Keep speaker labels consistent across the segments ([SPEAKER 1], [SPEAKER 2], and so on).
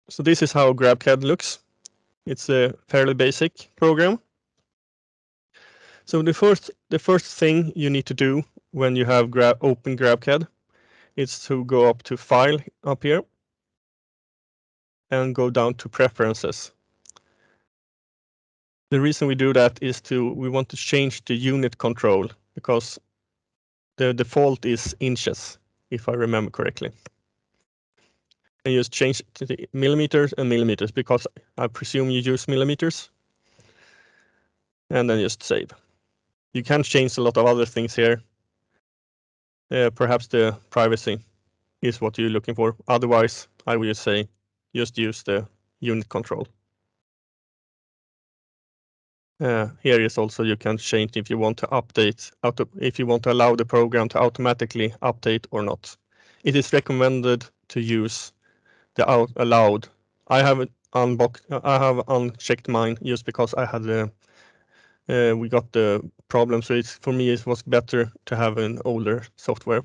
[SPEAKER 1] So this is how Grabcad looks. It's a fairly basic program. So the first thing you need to do when you have open Grabcad is to go up to File up here and go down to Preferences. The reason we do that is we want to change the unit control because the default is inches, if I remember correctly. And just change it to the millimeters and millimeters because I presume you use millimeters. And then just save. You can change a lot of other things here. Perhaps the privacy is what you're looking for. Otherwise, I will say just use the unit control. Here is also you can change if you want to update, if you want to allow the program to automatically update or not. It is recommended to use the allowed. I have unchecked mine just because I had we got the problem. So for me it was better to have an older software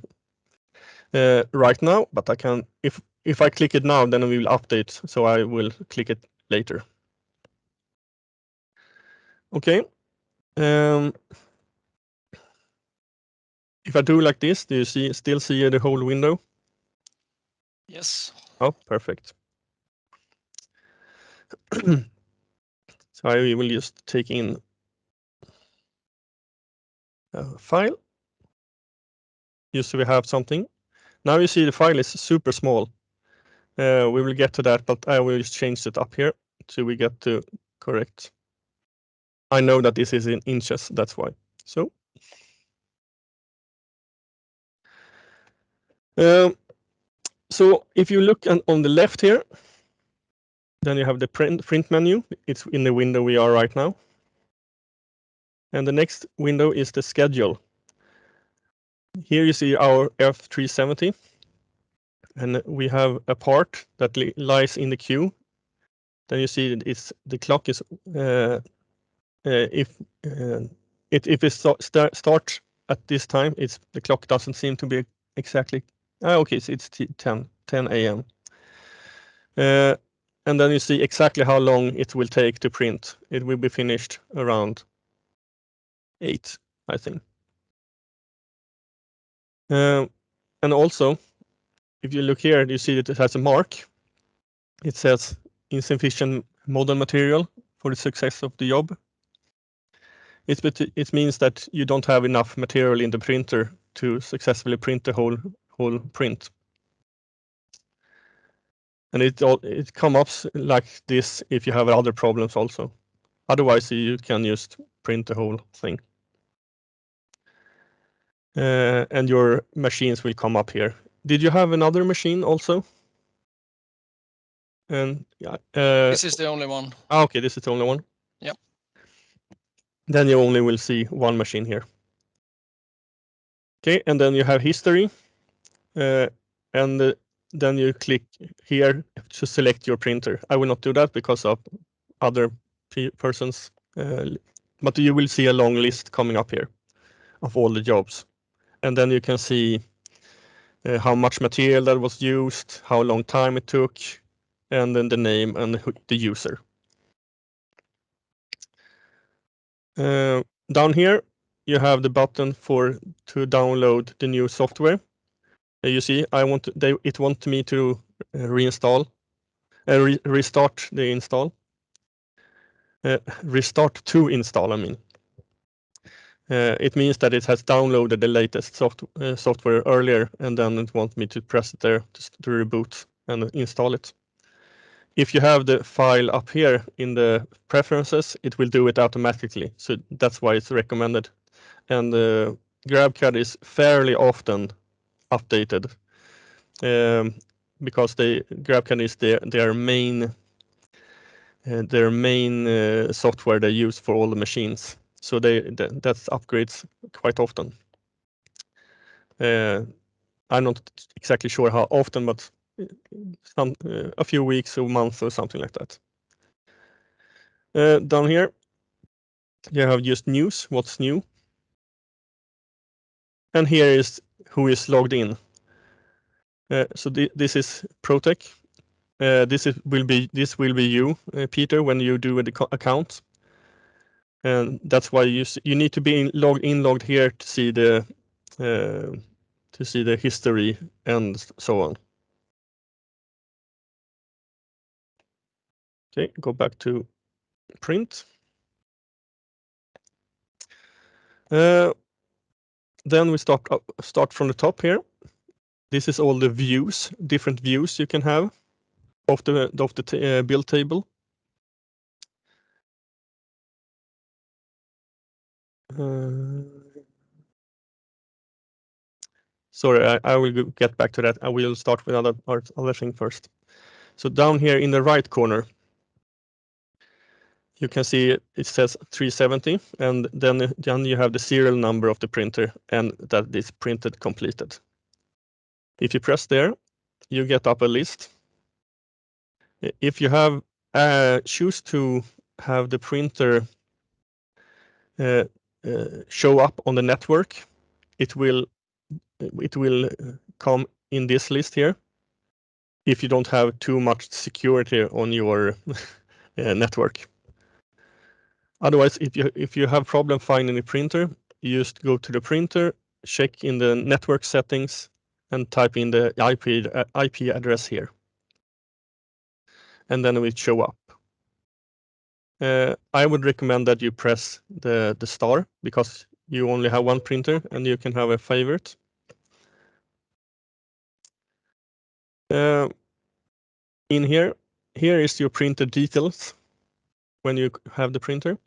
[SPEAKER 1] right now. But I can if I click it now, then we will update. So I will click it later. Okay. If I do like this, do you still see the whole window?
[SPEAKER 2] Yes.
[SPEAKER 1] Oh, perfect. So I will just take in a file. Just so we have something. Now you see the file is super small. We will get to that, but I will just change it up here so we get to correct. I know that this is in inches, that's why. So if you look on the left here, then you have the print menu. It's in the window we are right now. And the next window is the schedule. Here you see our F370. And we have a part that lies in the queue. Then you see the clock is if it starts at this time, the clock doesn't seem to be exactly. Okay, so it's 10 a.m. And then you see exactly how long it will take to print. It will be finished around 8, I think. And also, if you look here, you see that it has a mark. It says insufficient model material for the success of the job. It means that you don't have enough material in the printer to successfully print the whole print. And it comes up like this if you have other problems also. Otherwise, you can just print the whole thing. And your machines will come up here. Did you have another machine also? And
[SPEAKER 2] This is the only one.
[SPEAKER 1] Okay, this is the only one.
[SPEAKER 2] Yep.
[SPEAKER 1] Then you only will see one machine here. Okay, and then you have history, and then you click here to select your printer. I will not do that because of other persons, but you will see a long list coming up here of all the jobs. And then you can see how much material that was used, how long time it took, and then the name and the user. Down here, you have the button to download the new software. You see, it wants me to restart the install. Restart to install, I mean. It means that it has downloaded the latest software earlier, and then it wants me to press it there to reboot and install it. If you have the file up here in the preferences, it will do it automatically. So that's why it's recommended. And Grabcad is fairly often updated because Grabcad is their main software they use for all the machines. So that's upgrades quite often. I'm not exactly sure how often, but a few weeks or months or something like that. Down here, you have just news, what's new. And here is who is logged in. So this is Protec. this will be you, Peter, when you do the account, and that's why you need to be logged here to see the history and so on. Okay, go back to print. Then we start from the top here. This is all the views, different views you can have of the build table. Sorry, I will get back to that. I will start with other thing first. So down here in the right corner, you can see it says 370, and then you have the serial number of the printer and that is printed completed. If you press there, you get up a list. If you have choose to have the printer show up on the network, it will come in this list here. If you don't have too much security on your network. Otherwise, if you have problem finding a printer, you just go to the printer, check in the network settings, and type in the IP address here, and then it will show up. I would recommend that you press the star because you only have one printer and you can have a favorite. In here is your printer details when you have the printer.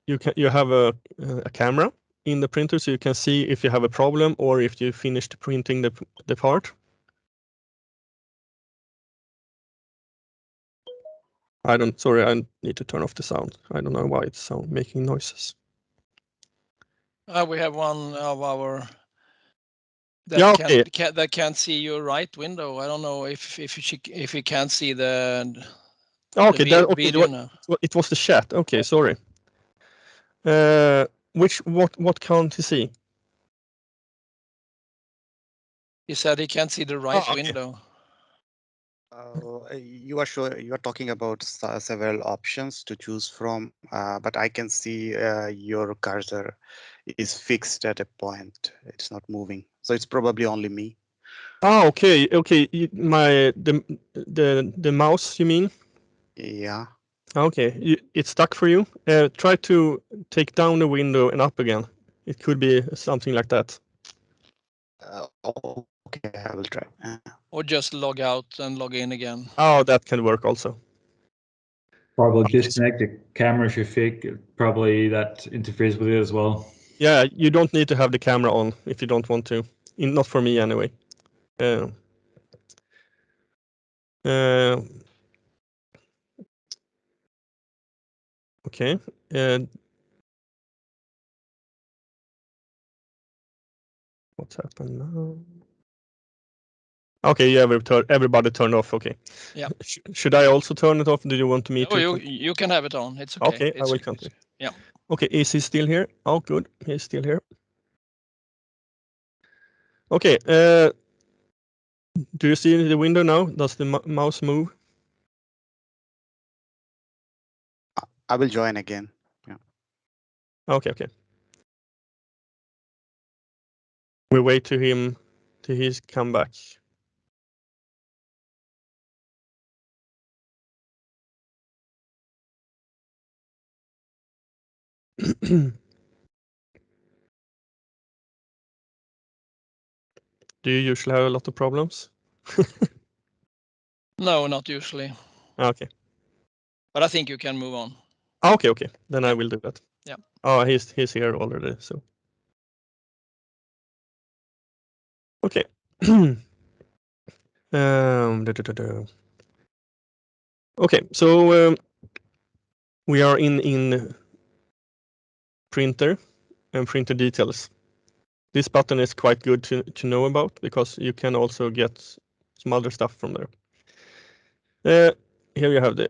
[SPEAKER 1] You have a camera in the printer, so you can see if you have a problem or if you finished printing the part. Sorry, I need to turn off the sound. I don't know why it's making noises.
[SPEAKER 2] We have one of our that can't see your right window. I don't know if you can't see the video now.
[SPEAKER 1] It was the chat. Okay, sorry. What can't he see?
[SPEAKER 2] He said he can't see the right window.
[SPEAKER 3] You are talking about several options to choose from, but I can see your cursor is fixed at a point. It's not moving, so it's probably only me.
[SPEAKER 1] Oh, okay. The mouse, you mean?
[SPEAKER 3] Yeah.
[SPEAKER 1] Okay, it's stuck for you. Try to take down the window and up again. It could be something like that.
[SPEAKER 3] Okay, I will try.
[SPEAKER 2] Or just log out and log in again.
[SPEAKER 1] Oh, that can work also.
[SPEAKER 4] Probably disconnect the camera if you fake. Probably that interferes with it as well.
[SPEAKER 1] Yeah, you don't need to have the camera on if you don't want to. Not for me anyway. Okay. What's happened now? Okay, yeah, everybody turned off. Okay.
[SPEAKER 2] Yeah.
[SPEAKER 1] Should I also turn it off? Do you want me to?
[SPEAKER 2] You can have it on. It's okay.
[SPEAKER 1] Okay, I will continue.
[SPEAKER 2] Yeah.
[SPEAKER 1] Okay, is he still here? Oh, good. He's still here. Okay. Do you see the window now? Does the mouse move?
[SPEAKER 3] I will join again. Yeah.
[SPEAKER 1] Okay. We wait to him till he's come back. Do you usually have a lot of problems?
[SPEAKER 2] No, not usually.
[SPEAKER 1] Okay.
[SPEAKER 2] But I think you can move on.
[SPEAKER 1] Okay. Then I will do that.
[SPEAKER 2] Yeah.
[SPEAKER 1] Oh, he's here already. So. Okay. Okay, so we are in printer and printer details. This button is quite good to know about because you can also get some other stuff from there. Here you have the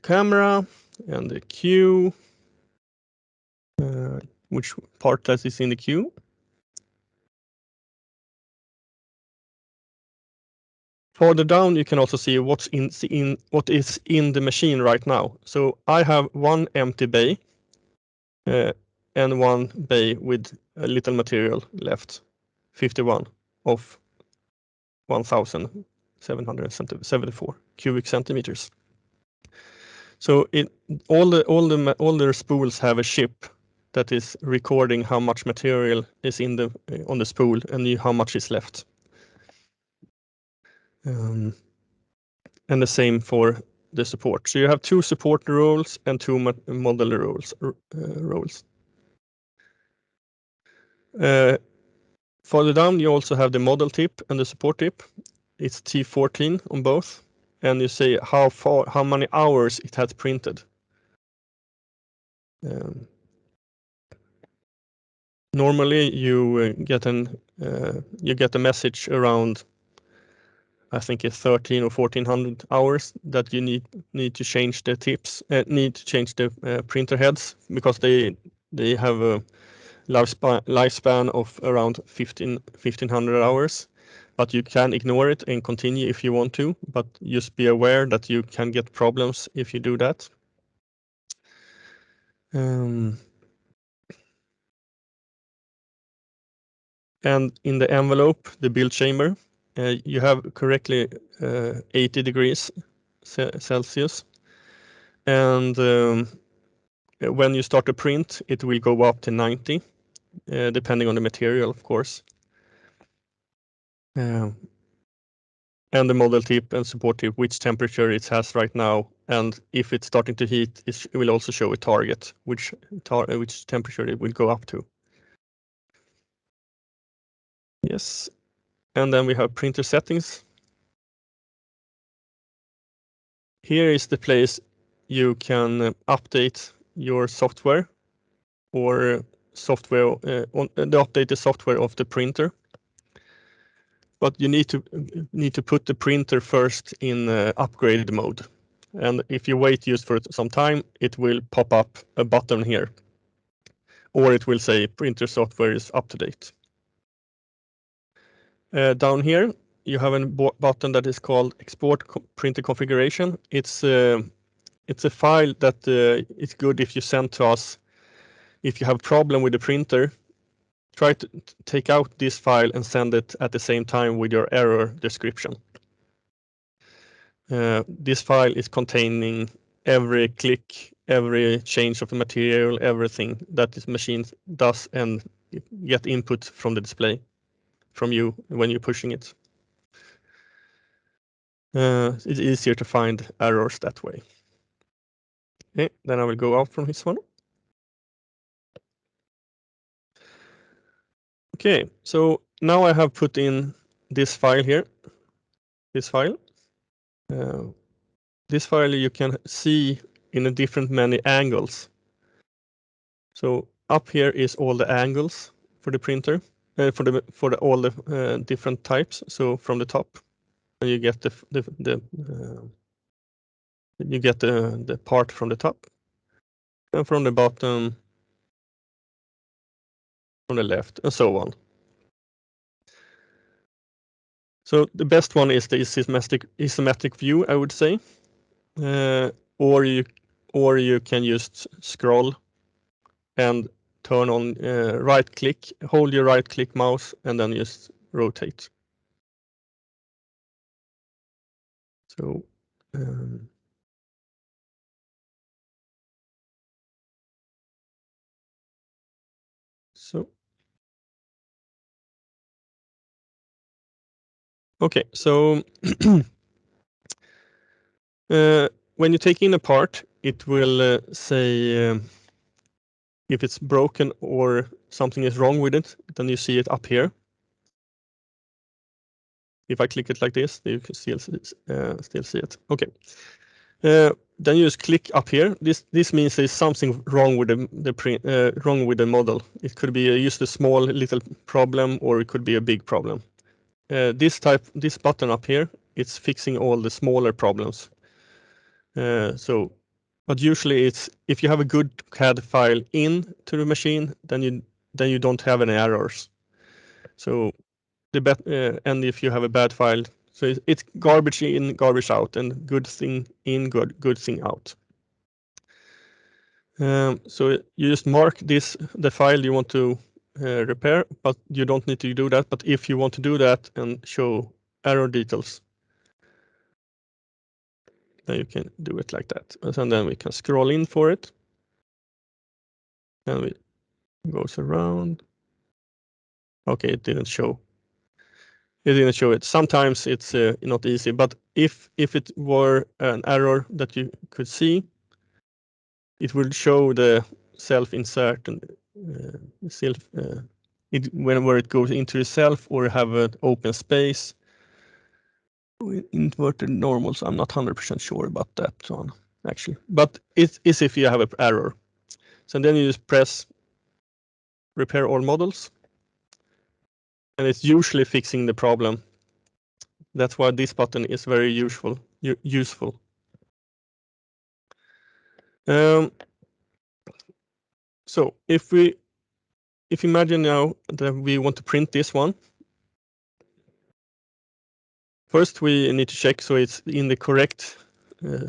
[SPEAKER 1] camera and the queue, which part that is in the queue. Further down, you can also see what is in the machine right now. So I have one empty bay and one bay with a little material left, 51 of 1,774 cubic centimeters. So all the spools have a chip that is recording how much material is in on the spool and how much is left. And the same for the support. So you have 2 support roles and 2 model roles. Further down, you also have the model tip and the support tip. It's T14 on both, and you say how many hours it has printed. Normally, you get a message around, I think it's 13 or 1400 hours that you need to change the tips, need to change the printer heads, because they have a lifespan of around 1500 hours. But you can ignore it and continue if you want to, but just be aware that you can get problems if you do that. And in the envelope, the build chamber, you have correctly 80 degrees Celsius. And when you start to print, it will go up to 90, depending on the material, of course. And the model tip and support tip, which temperature it has right now. And if it's starting to heat, it will also show a target, which temperature it will go up to. Yes. And then we have printer settings. Here is the place you can update your software or software the updated software of the printer. But you need to put the printer first in upgrade mode. And if you wait just for some time, it will pop up a button here, or it will say printer software is up to date. Down here, you have a button that is called Export Printer Configuration. It's a file that is good if you send to us. If you have a problem with the printer, try to take out this file and send it at the same time with your error description. This file is containing every click, every change of the material, everything that this machine does, and get input from the display from you when you're pushing it. It's easier to find errors that way. Okay, then I will go out from this one. Okay, so now I have put in this file here. This file you can see in a different many angles. So up here is all the angles for the printer, for all the different types. So from the top, you get the part from the top, and from the bottom, from the left, and so on. So the best one is the isometric view, I would say, or you can just scroll and turn on right click, hold your right click mouse, and then just rotate. So okay, so when you take in a part, it will say if it's broken or something is wrong with it, then you see it up here. If I click it like this, you can still see it. Okay. Then you just click up here. This means there's something wrong with the model. It could be just a small little problem, or it could be a big problem. This button up here, it's fixing all the smaller problems. But usually it's if you have a good CAD file into the machine, then you don't have any errors. So and if you have a bad file, So it's garbage in, garbage out, and good thing in, good thing out. So you just mark the file you want to repair, but you don't need to do that. But if you want to do that and show error details, then you can do it like that. And then we can scroll in for it. And it goes around. Okay, it didn't show. It didn't show it. Sometimes it's not easy, but if it were an error that you could see, it will show the self-insert and whenever it goes into the self or have an open space. Inverted normals, I'm not 100% sure about that one actually, but it is if you have an error. So then you just press repair all models, and it's usually fixing the problem. That's why this button is very useful. So if imagine now that we want to print this one, first we need to check so it's in the correct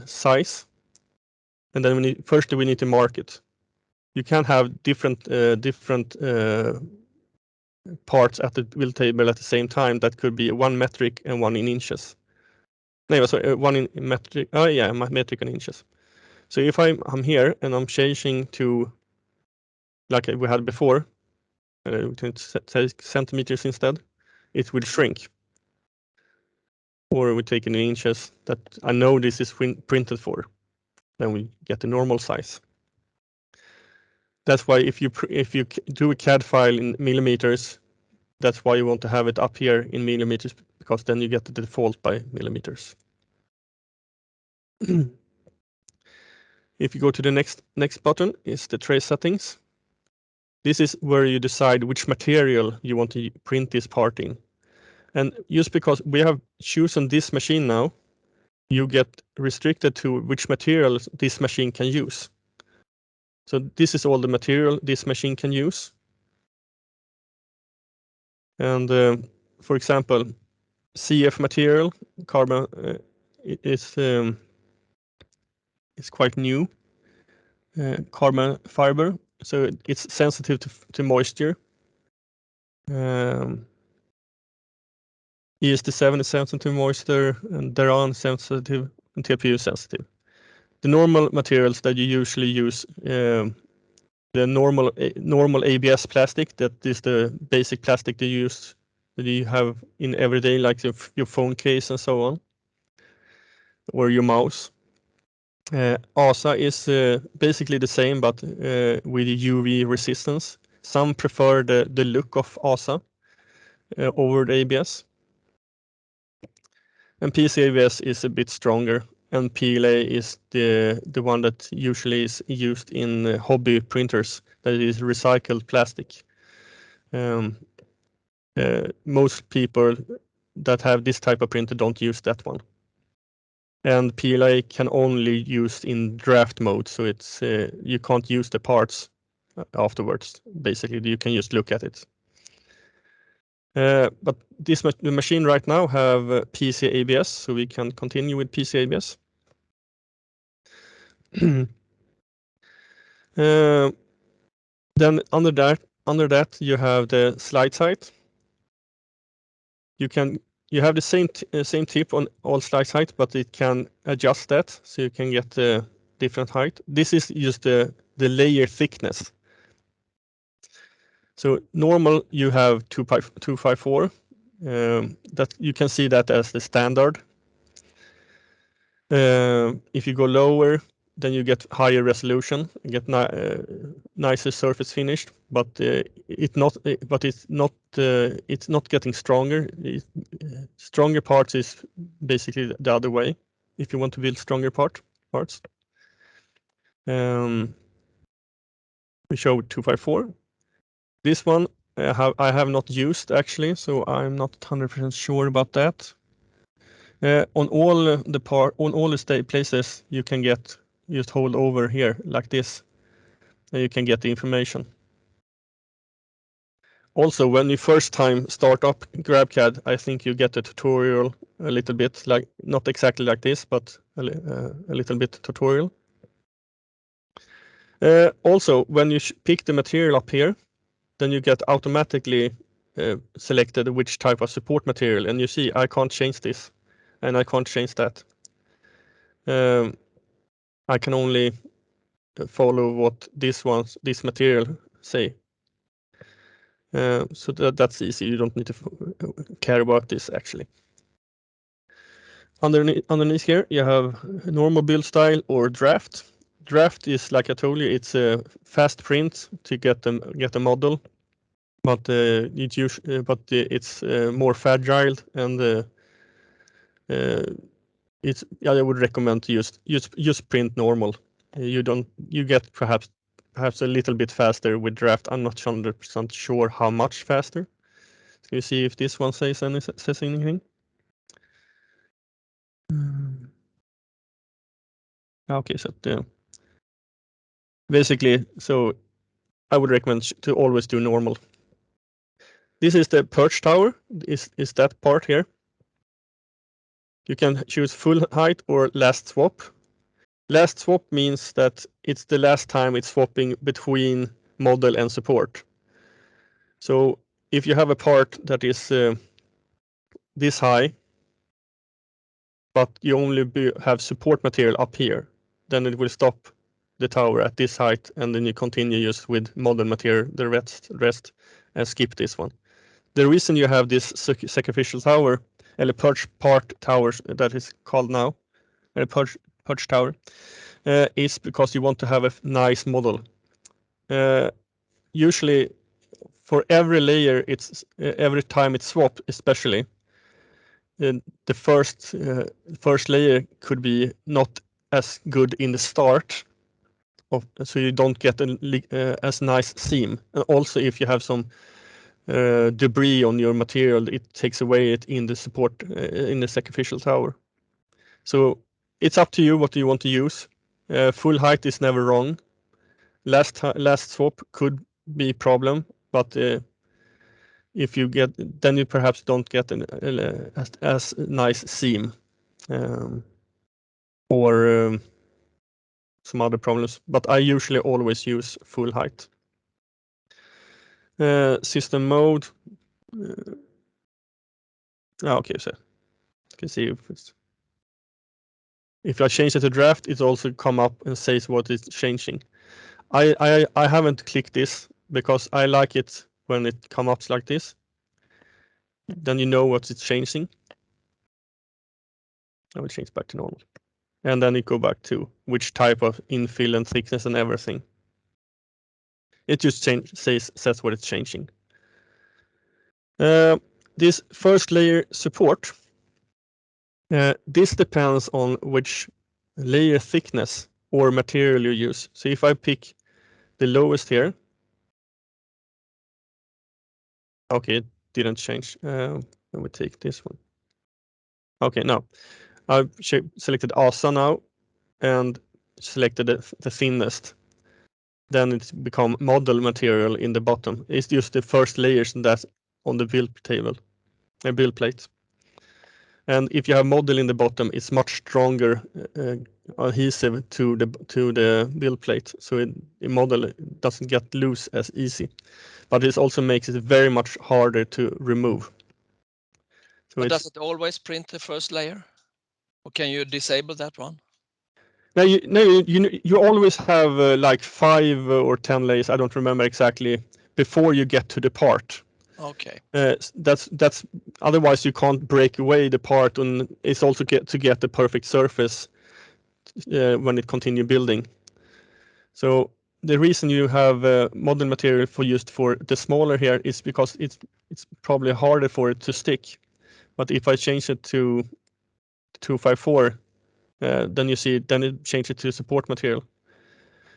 [SPEAKER 1] size, and then we need to mark it. You can have different parts at the build table at the same time. That could be one metric and one in inches. No, sorry, one in metric. Oh yeah, metric and inches. So if I'm here and I'm changing to like we had before, we can say centimeters instead, it will shrink. Or we take in inches that I know this is printed for, then we get the normal size. That's why if you do a CAD file in millimeters, that's why you want to have it up here in millimeters, because then you get the default by millimeters. If you go to the next button, is the trace settings. This is where you decide which material you want to print this part in. And just because we have chosen this machine now, you get restricted to which materials this machine can use. So this is all the material this machine can use. And for example, CF material, carbon, is quite new. Carbon fiber, so it's sensitive to moisture. ESD7 is sensitive to moisture, and Daran sensitive, and TPU sensitive. The normal materials that you usually use, the normal ABS plastic, that is the basic plastic that you have in everyday, like your phone case and so on, or your mouse. ASA is basically the same, but with UV resistance. Some prefer the look of ASA over the ABS. And PCABS is a bit stronger, and PLA is the one that usually is used in hobby printers, that is recycled plastic. Most people that have this type of printer don't use that one. And PLA can only use in draft mode, so it's you can't use the parts afterwards. Basically, you can just look at it. But the machine right now have PCABS, so we can continue with PCABS. Then under that you have the slide height. You have the same tip on all slide height, but it can adjust that, so you can get the different height. This is just the layer thickness. So normal you have 254. That you can see that as the standard. If you go lower, then you get higher resolution, you get nicer surface finish, but it's not getting stronger. Stronger parts is basically the other way. If you want to build stronger parts, we show 254. This one I have not used actually, so I'm not 100% sure about that. On all the places you can just hold over here like this, and you can get the information. Also, when you first time start up Grabcad, I think you get a tutorial a little bit, like not exactly like this, but a little bit tutorial. Also, when you pick the material up here, then you get automatically selected which type of support material, and you see I can't change this, and I can't change that. I can only follow what this material say. So that's easy. You don't need to care about this actually. Underneath here, you have normal build style or draft. Draft is, like I told you, it's a fast print to get a model, but it's more fragile, and I would recommend to use print normal. You get perhaps a little bit faster with draft. I'm not 100% sure how much faster. So you see if this one says anything. Okay, so basically, so I would recommend to always do normal. This is the perch tower. Is that part here? You can choose full height or last swap. Last swap means that it's the last time it's swapping between model and support. So if you have a part that is this high, but you only have support material up here, then it will stop the tower at this height, and then you continue just with model material the rest and skip this one. The reason you have this sacrificial tower, or perch part towers that is called now, or perch tower, is because you want to have a nice model. Usually, for every layer, it's every time it's swapped, especially the first layer could be not as good in the start, so you don't get as nice seam. And also, if you have some debris on your material, it takes away it in the support in the sacrificial tower. So it's up to you what you want to use. Full height is never wrong. Last swap could be a problem, but if you get, then you perhaps don't get as nice seam, or some other problems. But I usually always use full height. System mode. Okay, so you can see if I change it to draft, it also come up and says what is changing. I haven't clicked this because I like it when it comes up like this. Then you know what it's changing. I will change back to normal. And then you go back to which type of infill and thickness and everything. It just says what it's changing. This first layer support, this depends on which layer thickness or material you use. So if I pick the lowest here, okay, it didn't change. Let me take this one. Okay, now I've selected ASA now and selected the thinnest. Then it's become model material in the bottom. It's just the first layers that's on the build table, a build plate. And if you have model in the bottom, it's much stronger adhesive to the build plate, so the model doesn't get loose as easy. But it also makes it very much harder to remove. So
[SPEAKER 2] but does it always print the first layer, or can you disable that one?
[SPEAKER 1] Now you always have like 5 or 10 layers. I don't remember exactly before you get to the part.
[SPEAKER 2] Okay.
[SPEAKER 1] That's otherwise you can't break away the part, and it's also to get the perfect surface when it continue building. So the reason you have model material used for the smaller here is because it's probably harder for it to stick. But if I change it to 254, then you see then it changes it to support material.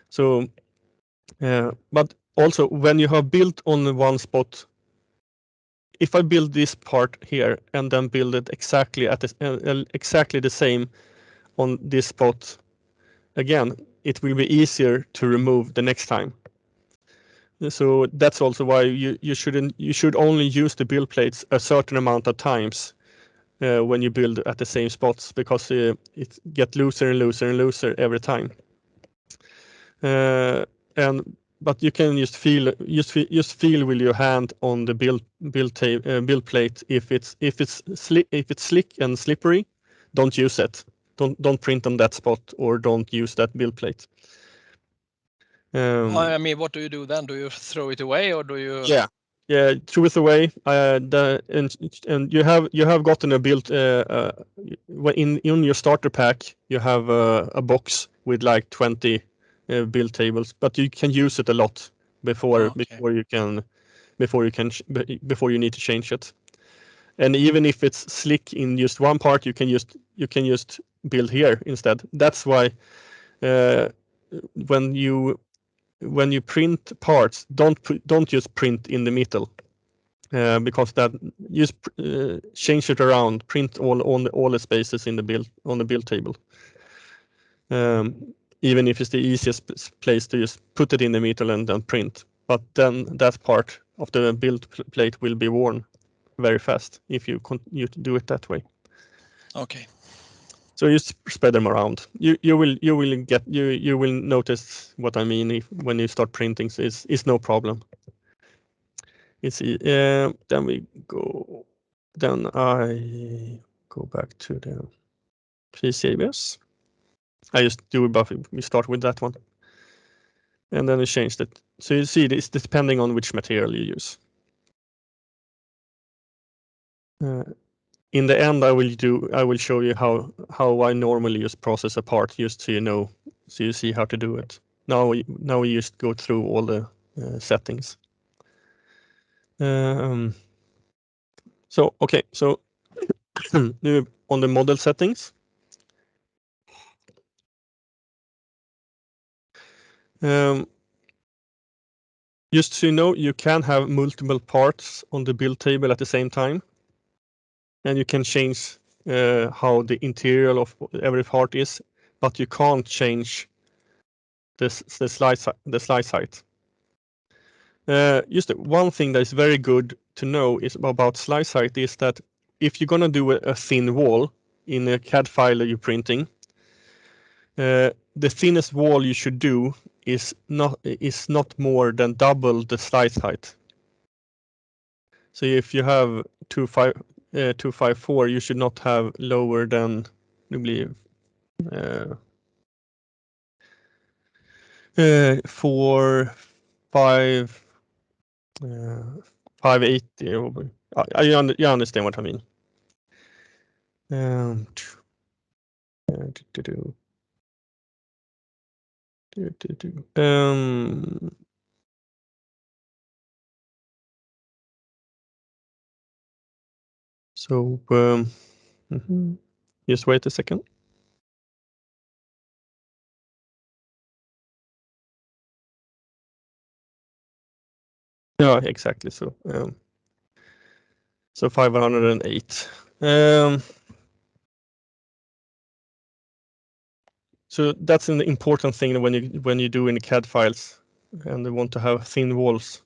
[SPEAKER 1] So, but also when you have built on one spot, if I build this part here and then build it exactly at exactly the same on this spot again, it will be easier to remove the next time. So that's also why you should only use the build plates a certain amount of times when you build at the same spots, because it gets looser and looser and looser every time. But you can just feel with your hand on the build plate if it's slick and slippery. Don't use it. Don't print on that spot, or don't use that build plate.
[SPEAKER 2] I mean, what do you do then? Do you throw it away, or do you?
[SPEAKER 1] Yeah, throw it away. And you have gotten a build in your starter pack. You have a box with like 20 build tables, but you can use it a lot before you need to change it. And even if it's slick in just one part, you can just build here instead. That's why when you print parts, don't just print in the middle, because that just change it around, print all the spaces in the build table. Even if it's the easiest place to just put it in the middle and then print, but then that part of the build plate will be worn very fast if you do it that way.
[SPEAKER 2] Okay.
[SPEAKER 1] So you spread them around. You will notice what I mean when you start printing. So it's no problem. Then we go. Then I go back to the PCABS. I just do it, but we start with that one, and then we change it. So you see, it's depending on which material you use. In the end, I will show you how I normally just process a part, just so you see how to do it. Now we just go through all the settings. So now on the model settings. Just so you know, you can have multiple parts on the build table at the same time, and you can change how the interior of every part is, but you can't change the slice height. Just one thing that is very good to know is about slice height is that if you're gonna do a thin wall in a CAD file that you're printing, the thinnest wall you should do is not more than double the slice height. So if you have 254, you should not have lower than, I believe, 580. You understand what I mean. So just wait a second. Yeah, exactly. So 508. So that's an important thing when you do in the CAD files and they want to have thin walls.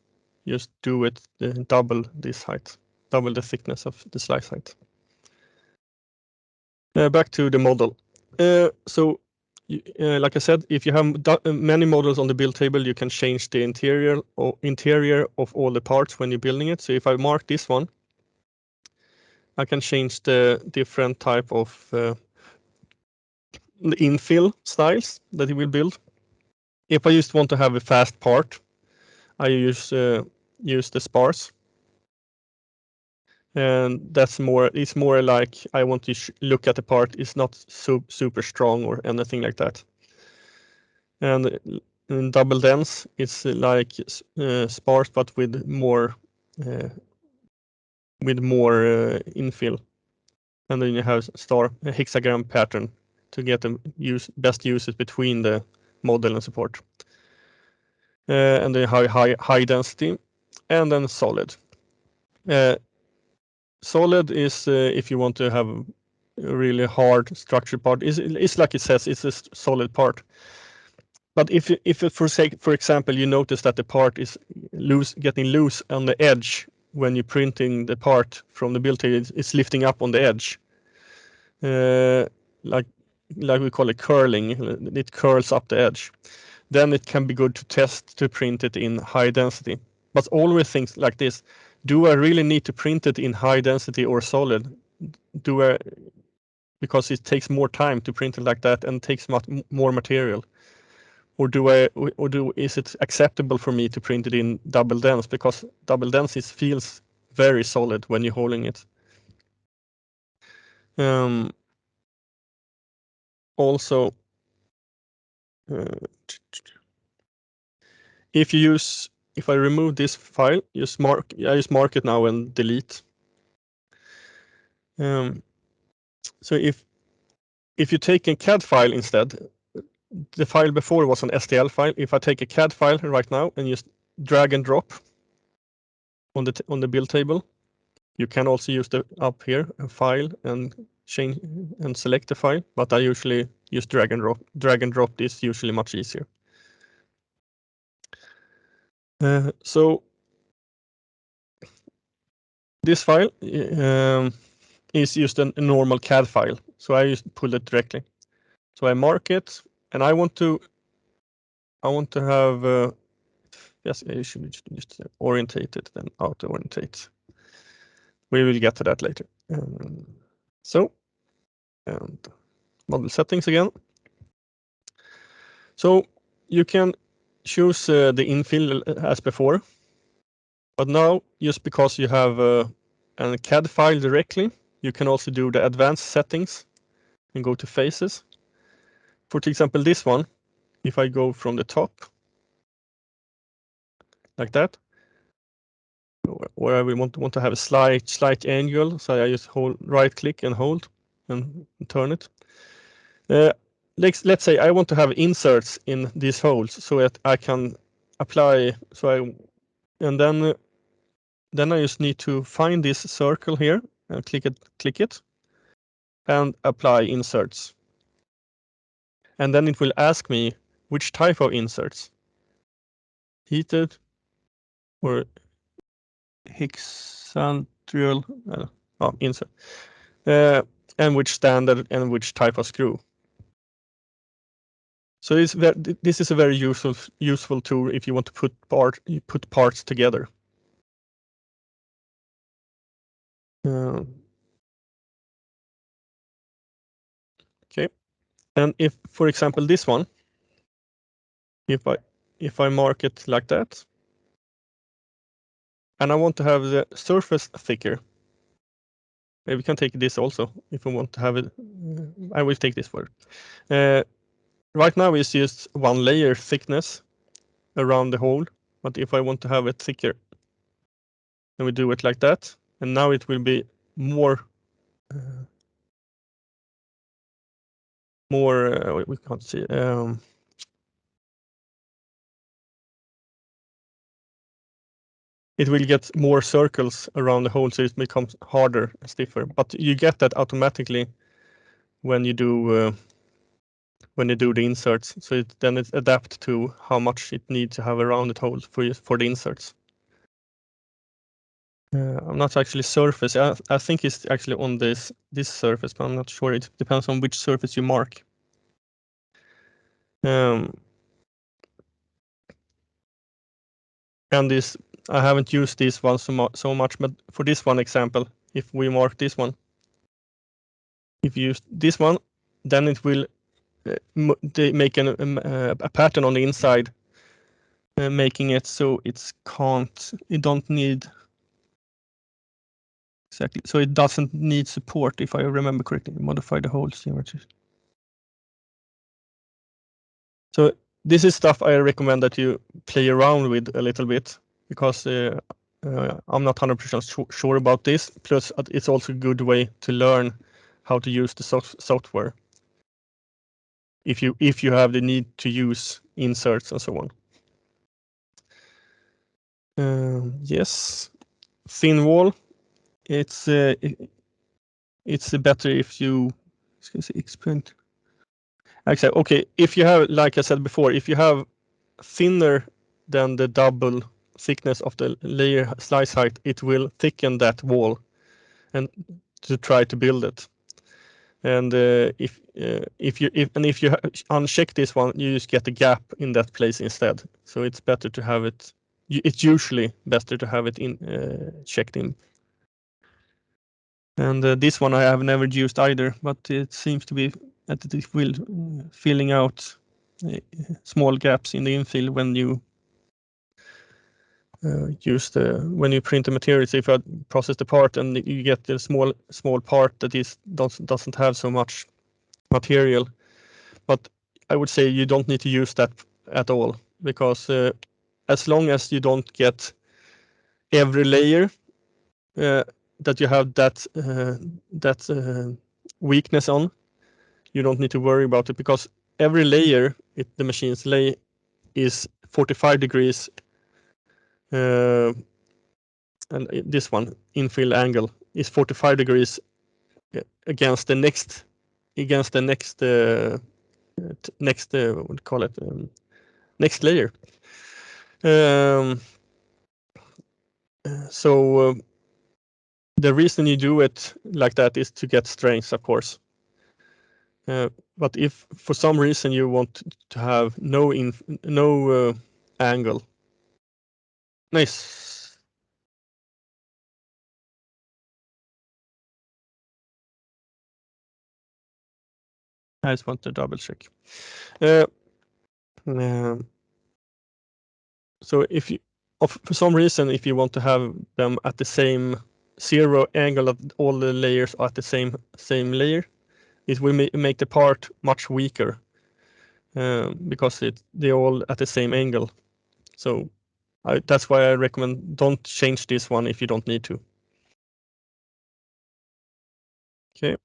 [SPEAKER 1] Just do it double this height, double the thickness of the slice height. Back to the model. So like I said, if you have many models on the build table, you can change the interior of all the parts when you're building it. So if I mark this one, I can change the different type of the infill styles that it will build. If I just want to have a fast part, I use the sparse, and it's more like I want to look at the part. It's not super strong or anything like that. And in double dense, it's like sparse but with more infill, and then you have a hexagram pattern to get the best uses between the model and support. And then high density, and then solid. Solid is if you want to have a really hard structured part. It's like it says, it's a solid part. But if for example you notice that the part is getting loose on the edge when you're printing the part from the build table, it's lifting up on the edge, like we call it curling. It curls up the edge. Then it can be good to test to print it in high density. But always things like this: do I really need to print it in high density or solid? Because it takes more time to print it like that and takes much more material. Or is it acceptable for me to print it in double dense, because double dense feels very solid when you're holding it. Also, if I remove this file, I just mark it now and delete. So if you take a CAD file instead, the file before was an STL file. If I take a CAD file right now and just drag and drop on the build table, you can also use the up here a file and change and select the file. But I usually use drag and drop. Drag and drop is usually much easier. So this file is just a normal CAD file. So I just pull it directly. So I mark it, and I want to have yes, I should just orientate it, then auto orientate. We will get to that later. So, and model settings again. So you can choose the infill as before, but now just because you have a CAD file directly, you can also do the advanced settings and go to faces. For example, this one, if I go from the top like that, where I will want to have a slight angle, so I just right click and hold and turn it. Let's say I want to have inserts in these holes so that I can apply. And then I just need to find this circle here and click it, and apply inserts. And then it will ask me which type of inserts: heated or hexagonal insert, and which standard and which type of screw. So this is a very useful tool if you want to put parts together. Okay, and if, for example, this one, if I mark it like that, and I want to have the surface thicker, maybe we can take this also if we want to have it. I will take this for it. Right now it's just one layer thickness around the hole, but if I want to have it thicker, then we do it like that, and now it will be more. We can't see. It will get more circles around the hole, so it becomes harder and stiffer. But you get that automatically when you do the inserts. So then it adapts to how much it needs to have around the hole for the inserts. I'm not actually surface. I think it's actually on this surface, but I'm not sure. It depends on which surface you mark. And this, I haven't used this one so much, but for this one example, if we mark this one, if you use this one, then it will make a pattern on the inside, making it so it don't need exactly. So it doesn't need support, if I remember correctly. Modify the hole geometry. So this is stuff I recommend that you play around with a little bit, because I'm not 100% sure about this. Plus, it's also a good way to learn how to use the software if you have the need to use inserts and so on. Yes, thin wall. It's better if you explain. Actually, okay, if you have, like I said before, if you have thinner than the double thickness of the layer slice height, it will thicken that wall and to try to build it. And if you uncheck this one, you just get a gap in that place instead. So it's better to have it. It's usually better to have it in checked in. And this one I have never used either, but it seems to be that it will filling out small gaps in the infill when you when you print the materials. If I process the part and you get the small part that doesn't have so much material, but I would say you don't need to use that at all, because as long as you don't get every layer that you have that weakness on, you don't need to worry about it, because every layer the machines lay is 45 degrees, and this one infill angle is 45 degrees against the next what do you call it, next layer. So the reason you do it like that is to get strength, of course. But if for some reason you want to have no angle, nice. I just want to double check. So if you, for some reason, if you want to have them at the same zero angle, of all the layers are at the same layer, it will make the part much weaker, because they're all at the same angle. So that's why I recommend don't change this one if you don't need to. Okay.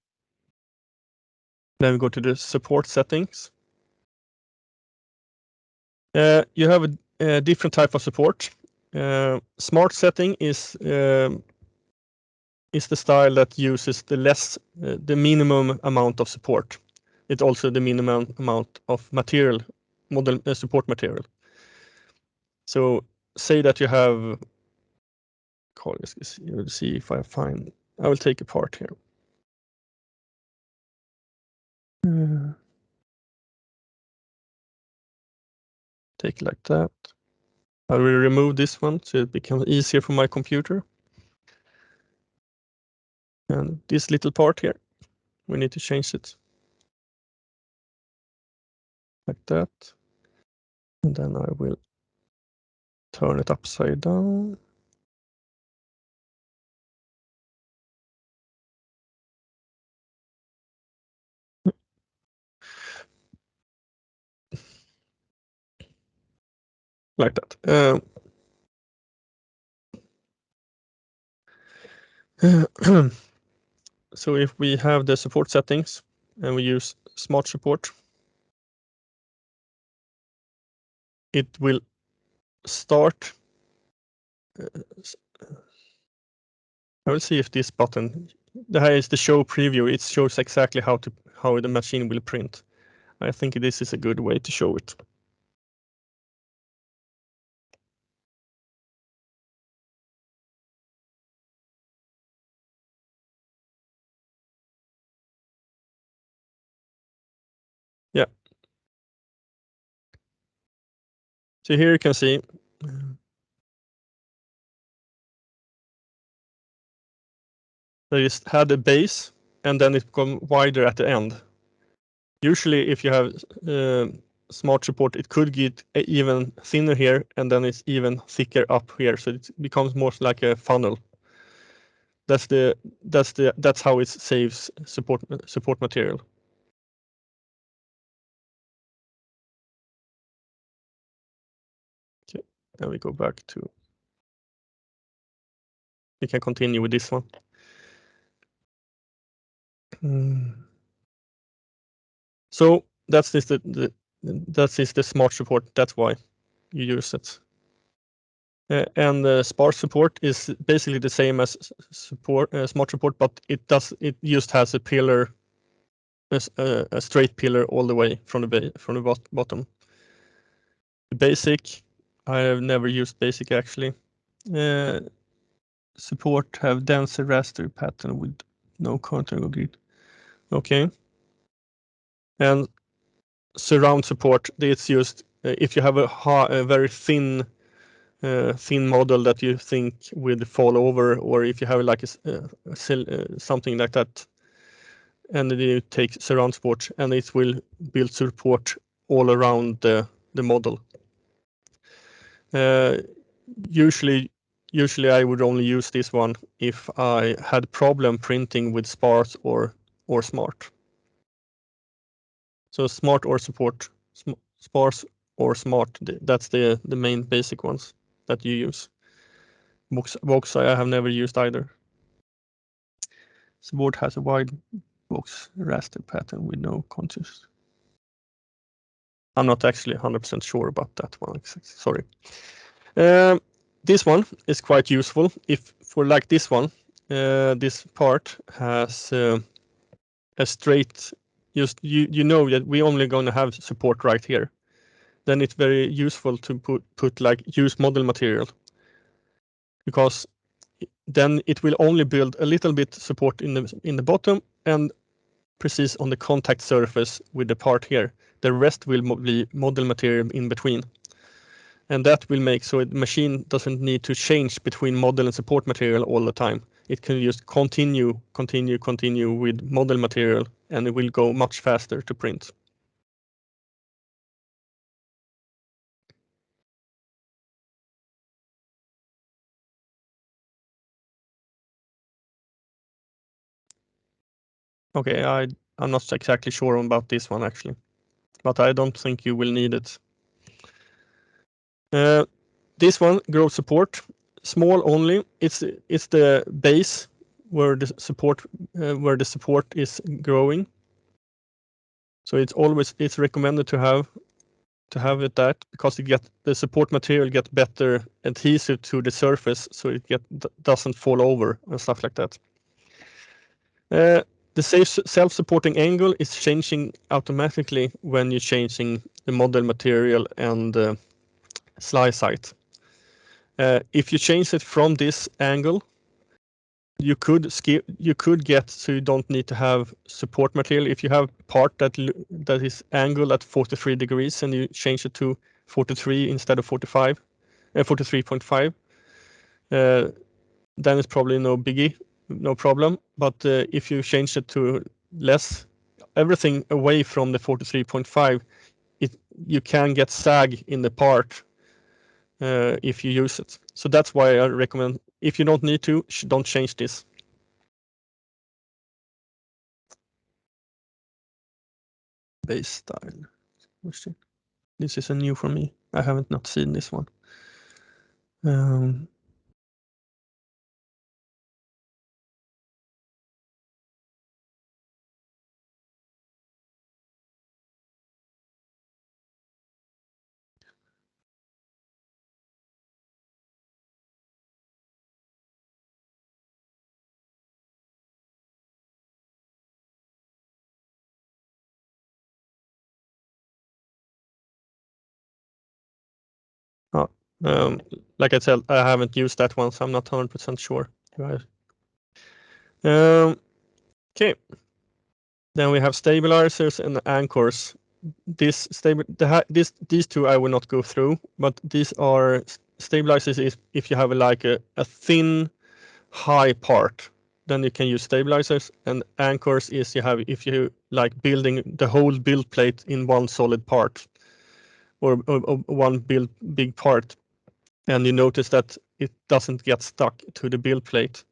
[SPEAKER 1] Then we go to the support settings. You have a different type of support. Smart setting is the style that uses the minimum amount of support. It's also the minimum amount of material, support material. So say that you have, let's see if I find, I will take a part here. Take it like that. I will remove this one so it becomes easier for my computer. And this little part here, we need to change it like that. And then I will turn it upside down. Like that. So if we have the support settings and we use smart support, it will start. I will see if this button, there is the show preview. It shows exactly how the machine will print. I think this is a good way to show it. Yeah. So here you can see they just had a base and then it become wider at the end. Usually if you have smart support, it could get even thinner here and then it's even thicker up here, so it becomes more like a funnel. That's how it saves support material. Okay, then we go back to, we can continue with this one. So that's the smart support. That's why you use it. And the sparse support is basically the same as smart support, but it just has a pillar a straight pillar all the way from the bottom. The basic, I have never used basic actually. Support have denser raster pattern with no contour or grid. Okay. And surround support, it's used if you have a very thin model that you think will fall over, or if you have like something like that, and then you take surround support and it will build support all around the model. Usually I would only use this one if I had problem printing with sparse or smart. So smart or support, sparse or smart, that's the main basic ones that you use. Box I have never used either. Support has a wide box raster pattern with no contours. I'm not actually 100% sure about that one. Sorry. This one is quite useful if for like this one. This part has a straight. Just you know that we're only going to have support right here. Then it's very useful to put like use model material, because then it will only build a little bit support in the bottom and precise on the contact surface with the part here. The rest will be model material in between. And that will make so the machine doesn't need to change between model and support material all the time. It can just continue with model material, and it will go much faster to print. Okay, I'm not exactly sure about this one actually, but I don't think you will need it. This one, growth support, small only. It's the base where the support is growing. So it's recommended to have it that, because the support material get better adhesive to the surface, so it doesn't fall over and stuff like that. The self-supporting angle is changing automatically when you're changing the model material and slice height. If you change it from this angle, you could get so you don't need to have support material. If you have part that is angled at 43 degrees and you change it to 43 instead of 45, 43.5, then it's probably no biggie, no problem. But if you change it to less, everything away from the 43.5, you can get sag in the part if you use it. So that's why I recommend, if you don't need to, don't change this. Base style. This is a new for me. I haven't not seen this one. Like I said, I haven't used that one, so I'm not 100% sure. Okay. Then we have stabilizers and anchors. These two I will not go through, but these are stabilizers. If you have like a thin, high part, then you can use stabilizers. And anchors is if you like building the whole build plate in one solid part, or one big part, and you notice that it doesn't get stuck to the build plate,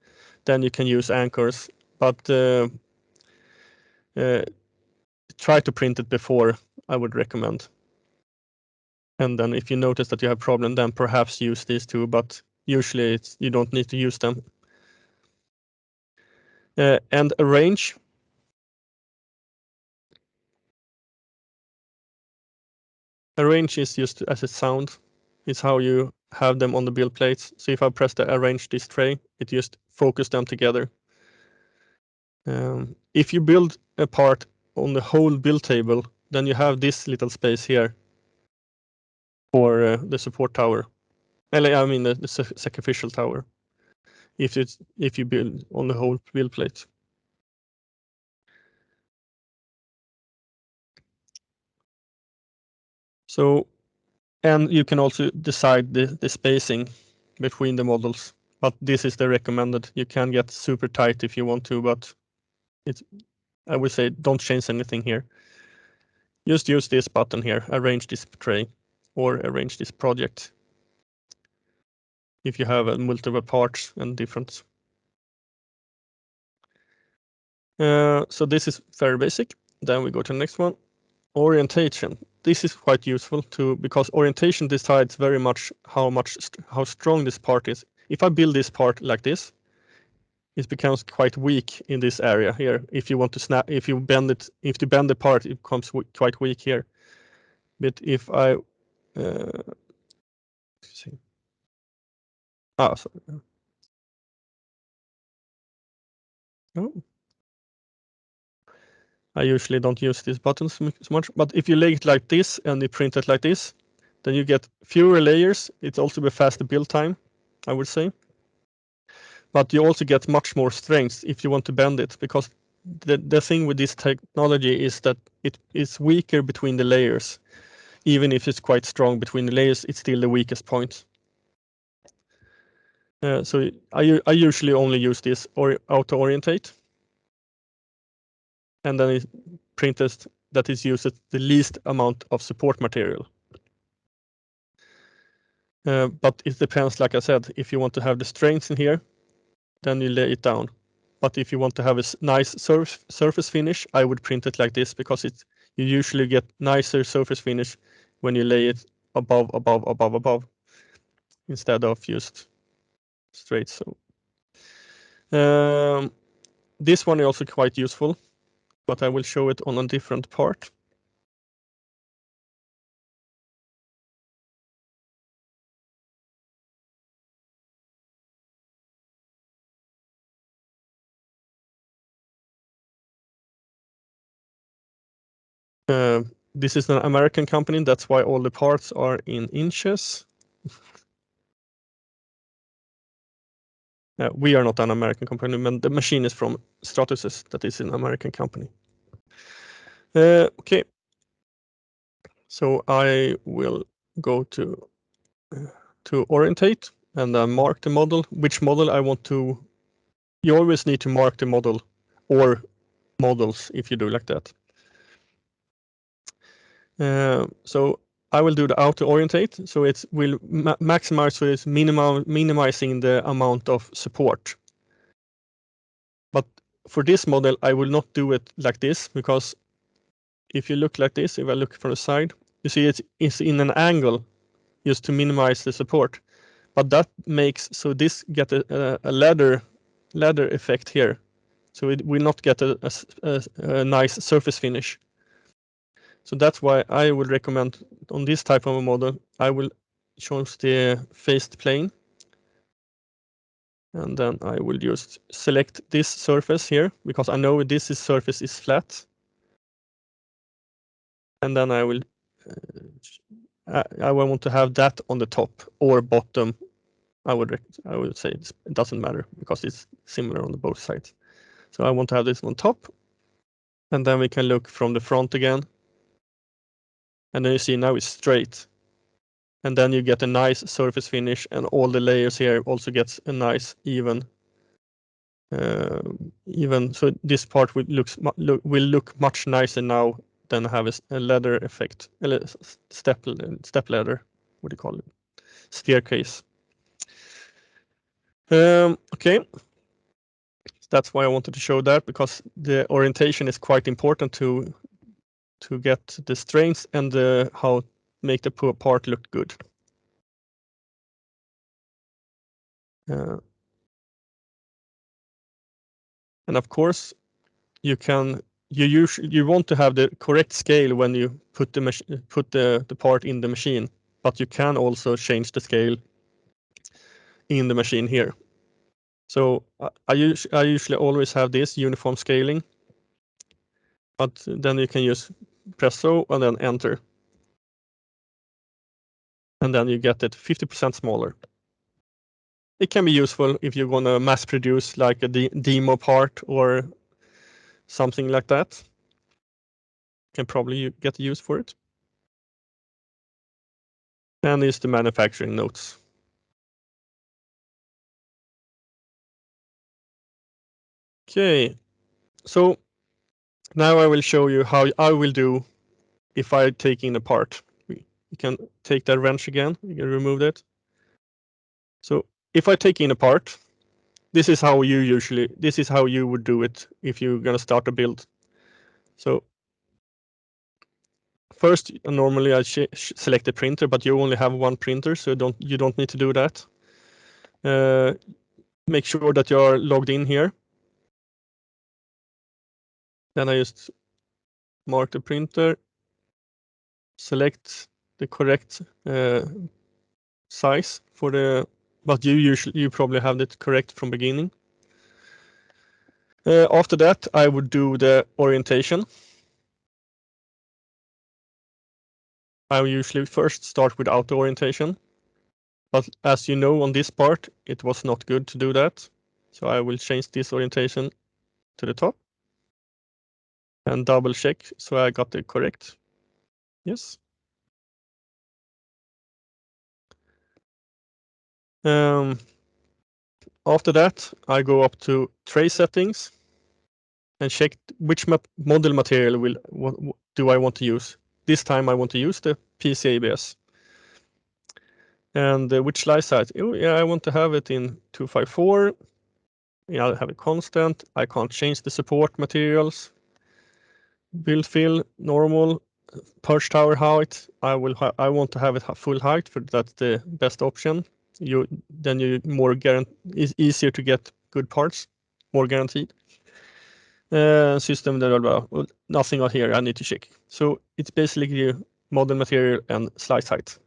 [SPEAKER 1] then you can use anchors. But try to print it before, I would recommend. And then if you notice that you have problem, then perhaps use these two, but usually you don't need to use them. And arrange. Arrange is just as it sounds. It's how you have them on the build plates. So if I press the arrange this tray, it just focus them together. If you build a part on the whole build table, then you have this little space here for the support tower. I mean the sacrificial tower. If you build on the whole build plate. So, and you can also decide the spacing between the models, but this is the recommended. You can get super tight if you want to, but I would say don't change anything here. Just use this button here, arrange this tray, or arrange this project. If you have multiple parts and different. So this is very basic. Then we go to the next one, orientation. This is quite useful too, because orientation decides very much how strong this part is. If I build this part like this, it becomes quite weak in this area here. If you want to snap, if you bend the part, it becomes quite weak here. But if I see. Sorry. Oh. I usually don't use these buttons so much, but if you lay it like this and you print it like this, then you get fewer layers. It's also a faster build time, I would say. But you also get much more strength if you want to bend it, because the thing with this technology is that it is weaker between the layers. Even if it's quite strong between the layers, it's still the weakest point. So I usually only use this or auto orientate. And then it prints that it uses the least amount of support material. But it depends, like I said, if you want to have the strength in here, then you lay it down. But if you want to have a nice surface finish, I would print it like this, because you usually get nicer surface finish when you lay it above, instead of just straight. So this one is also quite useful, but I will show it on a different part. This is an American company, that's why all the parts are in inches. We are not an American company, but the machine is from Stratasys, that is an American company. Okay, so I will go to orientate and mark the model. Which model I want to? You always need to mark the model or models if you do like that. So I will do the auto orientate, so it will maximize, so it's minimizing the amount of support. But for this model, I will not do it like this, because if you look like this, if I look from the side, you see it's in an angle just to minimize the support. But that makes so this get a ladder effect here, so it will not get a nice surface finish. So that's why I would recommend on this type of a model, I will choose the faced plane. And then I will just select this surface here, because I know this surface is flat. And then I will I want to have that on the top or bottom. I would say it doesn't matter, because it's similar on both sides. So I want to have this on top. And then we can look from the front again. And then you see now it's straight. And then you get a nice surface finish, and all the layers here also gets a nice even. So this part will look much nicer now than have a ladder effect, step ladder. What do you call it? Staircase. Okay. That's why I wanted to show that, because the orientation is quite important to get the strength and how make the part look good. And of course, you want to have the correct scale when you put the part in the machine, but you can also change the scale in the machine here. So I usually always have this uniform scaling. but then you can use press so and then enter. And then you get it 50% smaller. It can be useful if you want to mass produce like a demo part or something like that. Can probably get use for it. And is the manufacturing notes. Okay, so now I will show you how I will do if I take in a part. You can take that wrench again, you can remove it. So if I take in a part, this is how you would do it if you're gonna start a build. So first, normally I select the printer, but you only have one printer, so you don't need to do that. Make sure that you are logged in here. Then I just mark the printer, select the correct size for the, but you probably have it correct from beginning. After that, I would do the orientation. I will usually first start with auto orientation, but as you know on this part, it was not good to do that. So I will change this orientation to the top and double check so I got it correct. Yes. After that, I go up to tray settings and check which model material do I want to use. This time I want to use the PC-ABS. And which slice height? Oh, yeah, I want to have it in 254. Yeah, I'll have it constant. I can't change the support materials. Build fill, normal. Perch tower height. I want to have it full height, for that's the best option. Then you it's easier to get good parts, more guaranteed. System, blah, blah, blah. Nothing out here I need to check. So it's basically model material and slice height.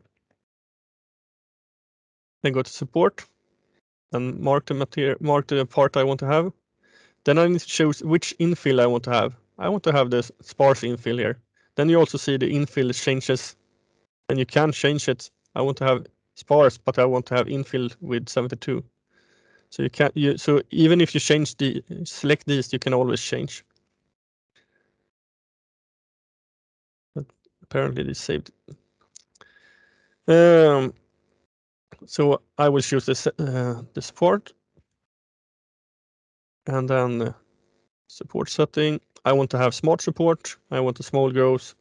[SPEAKER 1] Then go to support and mark the part I want to have. Then I need to choose which infill I want to have. I want to have the sparse infill here. Then you also see the infill changes, and you can change it. I want to have sparse, but I want to have infill with 72. So you can so even if you select these, you can always change. But apparently this saved. So I will choose the support, and then support setting. I want to have smart support. I want a small growth.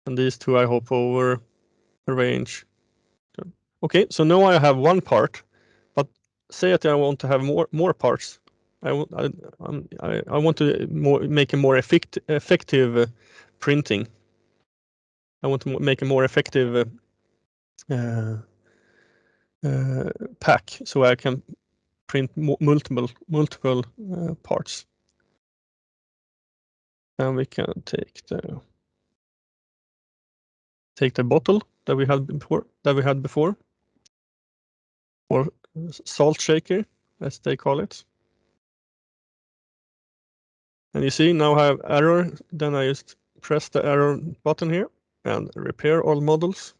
[SPEAKER 1] And these two I hop over, arrange. Okay, so now I have one part, but say that I want to have more parts. I want to make a more effective printing. I want to make a more effective pack, so I can print multiple parts. And we can take the bottle that we had before, or salt shaker, as they call it. And you see now I have error. Then I just press the error button here and repair all models.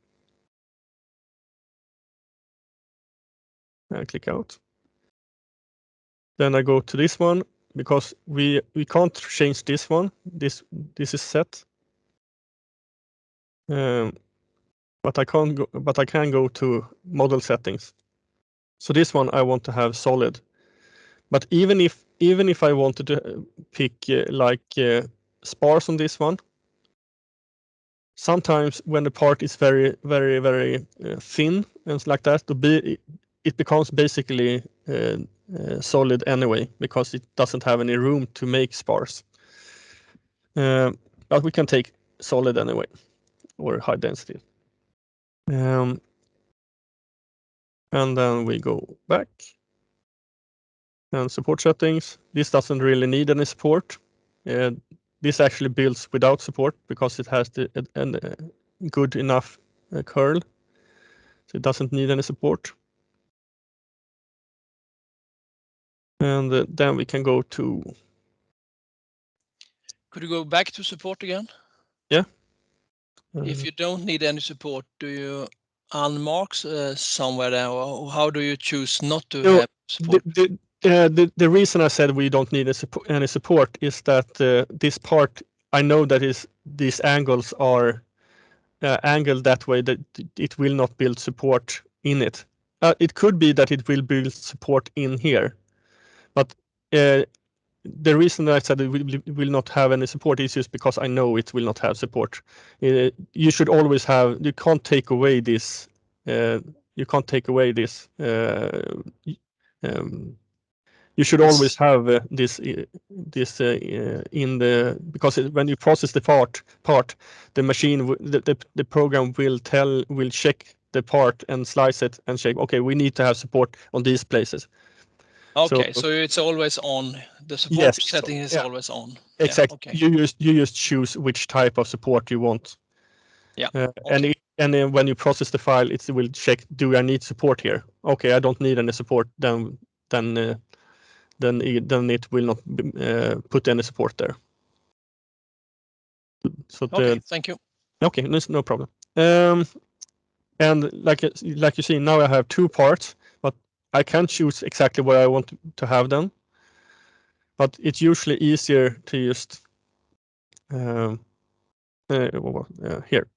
[SPEAKER 1] And click out. Then I go to this one because we can't change this one. This is set. But I can go to model settings. So this one I want to have solid. But even if I wanted to pick sparse on this one, sometimes when the part is very thin and like that, it becomes basically solid anyway, because it doesn't have any room to make sparse. But we can take solid anyway, or high density. And then we go back and support settings. This doesn't really need any support. This actually builds without support because it has a good enough curl, so it doesn't need any support. And then we can go to
[SPEAKER 2] Could you go back to support again?
[SPEAKER 1] Yeah.
[SPEAKER 2] If you don't need any support, do you unmark somewhere there, or how do you choose not to have support?
[SPEAKER 1] The reason I said we don't need any support is that this part, I know that these angles are angled that way that it will not build support in it. It could be that it will build support in here, but the reason that I said it will not have any support is just because I know it will not have support. You should always have. You can't take away this. You can't take away this. You should always have this in the, because when you process the part, the machine, the program will check the part and slice it and check. Okay, we need to have support on these places.
[SPEAKER 2] Okay, so it's always on. The support
[SPEAKER 1] Yes,
[SPEAKER 2] setting is always on.
[SPEAKER 1] Exactly.
[SPEAKER 2] Yeah, okay.
[SPEAKER 1] You just choose which type of support you want.
[SPEAKER 2] Yeah.
[SPEAKER 1] Okay. And then when you process the file, it will check, do I need support here? Okay, I don't need any support. Then it will not put any support there. So
[SPEAKER 2] okay, thank you.
[SPEAKER 1] Okay, no problem. And like you see, now I have two parts, but I can choose exactly where I want to have them. But it's usually easier to just here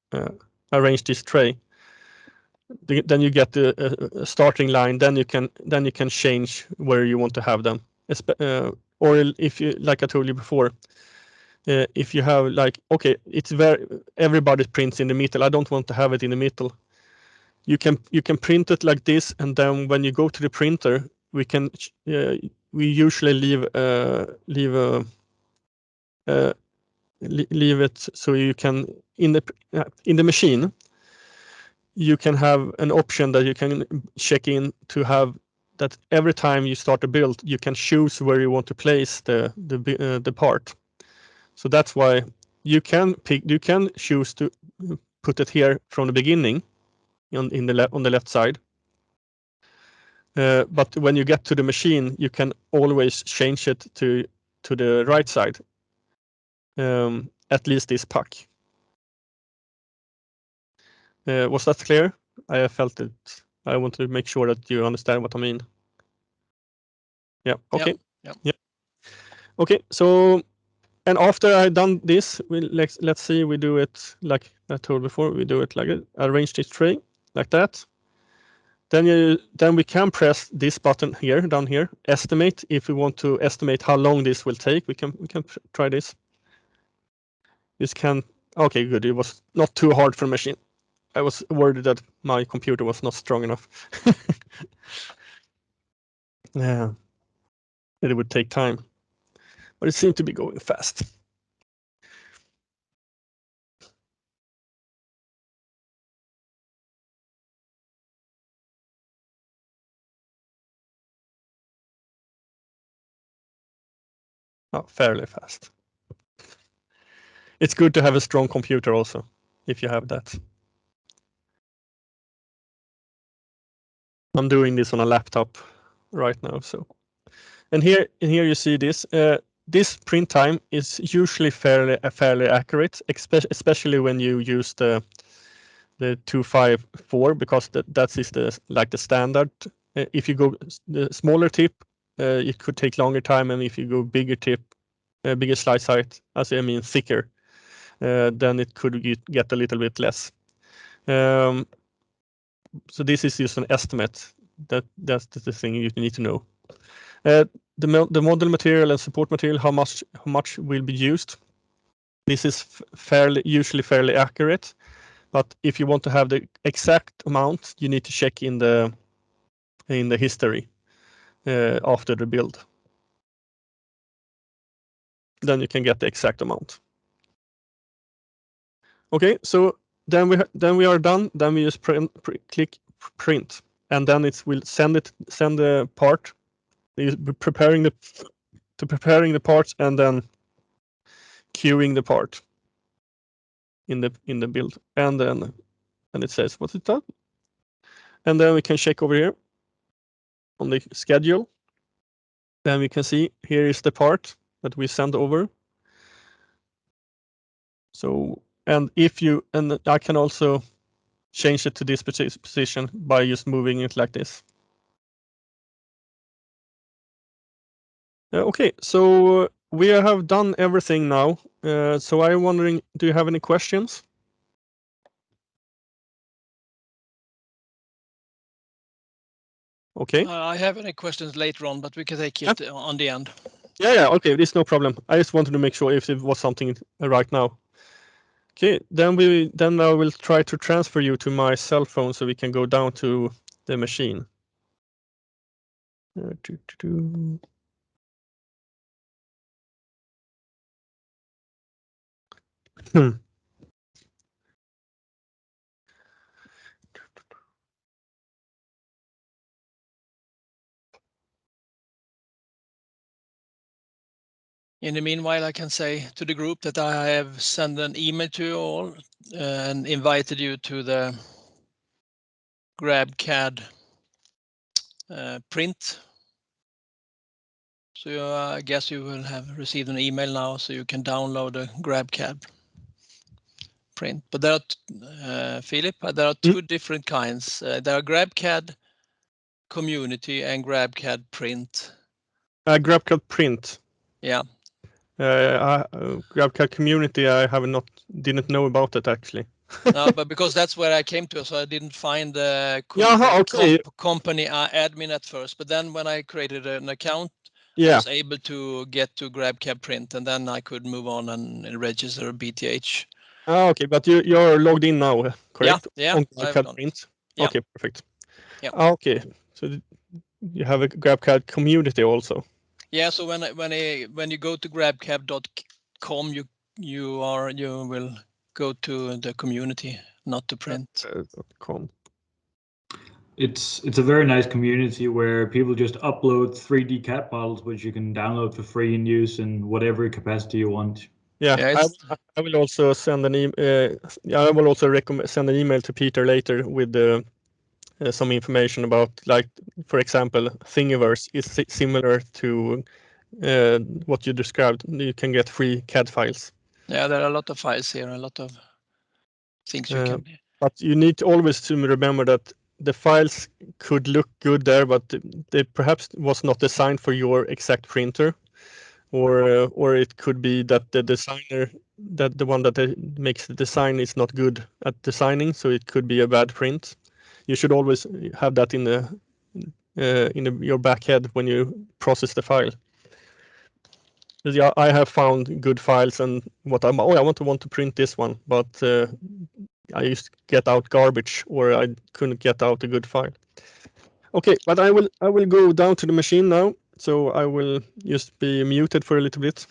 [SPEAKER 1] arrange this tray. Then you get the starting line. Then you can change where you want to have them. Or if you, like I told you before, if you have like, okay, it's everybody prints in the middle. I don't want to have it in the middle. You can print it like this, and then when you go to the printer, we usually leave it so you can in the machine. You can have an option that you can check in to have that every time you start a build, you can choose where you want to place the part. So that's why you can choose to put it here from the beginning on the left side. But when you get to the machine, you can always change it to the right side. At least this pack. Was that clear? I felt it. I want to make sure that you understand what I mean. Yeah. Okay.
[SPEAKER 2] Yeah.
[SPEAKER 1] Okay. So, and after I done this, let's see. We do it like I told before. We do it like arrange this tray like that. Then we can press this button here, down here, estimate. If we want to estimate how long this will take, we can try this. This can. Okay, good. It was not too hard for the machine. I was worried that my computer was not strong enough. Yeah, it would take time, but it seemed to be going fast. Oh, fairly fast. It's good to have a strong computer also, if you have that. I'm doing this on a laptop right now, so. And here you see this. This print time is usually fairly accurate, especially when you use the 254, because that is the standard. If you go the smaller tip, it could take longer time, and if you go bigger tip, bigger slice height, as I mean thicker, then it could get a little bit less. So this is just an estimate. That's the thing you need to know. The model material and support material, how much will be used. This is usually fairly accurate, but if you want to have the exact amount, you need to check in the history after the build. Then you can get the exact amount. Okay, so then we are done. Then we just click print, and then it will send the part. Preparing the parts and then queuing the part in the build, and then it says what's it done, and then we can check over here on the schedule. Then we can see here is the part that we send over. So, and I can also change it to this position by just moving it like this. Okay, so we have done everything now. So I'm wondering, do you have any questions? Okay.
[SPEAKER 2] I have any questions later on, but we can take it on the end.
[SPEAKER 1] Yeah, okay, it's no problem. I just wanted to make sure if it was something right now. Okay, then I will try to transfer you to my cell phone so we can go down to the machine.
[SPEAKER 2] In the meanwhile, I can say to the group that I have sent an email to you all and invited you to the Grabcad print. So I guess you will have received an email now, so you can download the Grabcad print. But there are, Philip, there are two different kinds. There are Grabcad Community and Grabcad Print.
[SPEAKER 1] Grabcad Print.
[SPEAKER 2] Yeah.
[SPEAKER 1] Grabcad Community, I didn't know about it actually.
[SPEAKER 2] No, but because that's where I came to, so I didn't find the company admin at first. But then when I created an account, I was able to get to Grabcad Print, and then I could move on and register BTH.
[SPEAKER 1] Okay, but you're logged in now, correct?
[SPEAKER 2] Yeah,
[SPEAKER 1] on Grabcad Print.
[SPEAKER 2] Yeah.
[SPEAKER 1] Okay, perfect.
[SPEAKER 2] Yeah.
[SPEAKER 1] Okay, so you have a Grabcad community also.
[SPEAKER 2] Yeah, so when you go to grabcad.com, you will go to the community, not to print.
[SPEAKER 1] .com.
[SPEAKER 4] It's a very nice community where people just upload 3D CAD models, which you can download for free and use in whatever capacity you want.
[SPEAKER 1] Yeah, I will also send an email. I will also send an email to Peter later with some information about, like, for example, Thingiverse is similar to what you described. You can get free CAD files.
[SPEAKER 2] Yeah, there are a lot of files here, a lot of things you can.
[SPEAKER 1] But you need to always to remember that the files could look good there, but they perhaps was not designed for your exact printer, or it could be that the designer, that the one that makes the design is not good at designing, so it could be a bad print. You should always have that in your back head when you process the file. Yeah, I have found good files, and I want to print this one, but I used to get out garbage, or I couldn't get out a good file. Okay, but I will go down to the machine now, so I will just be muted for a little bit.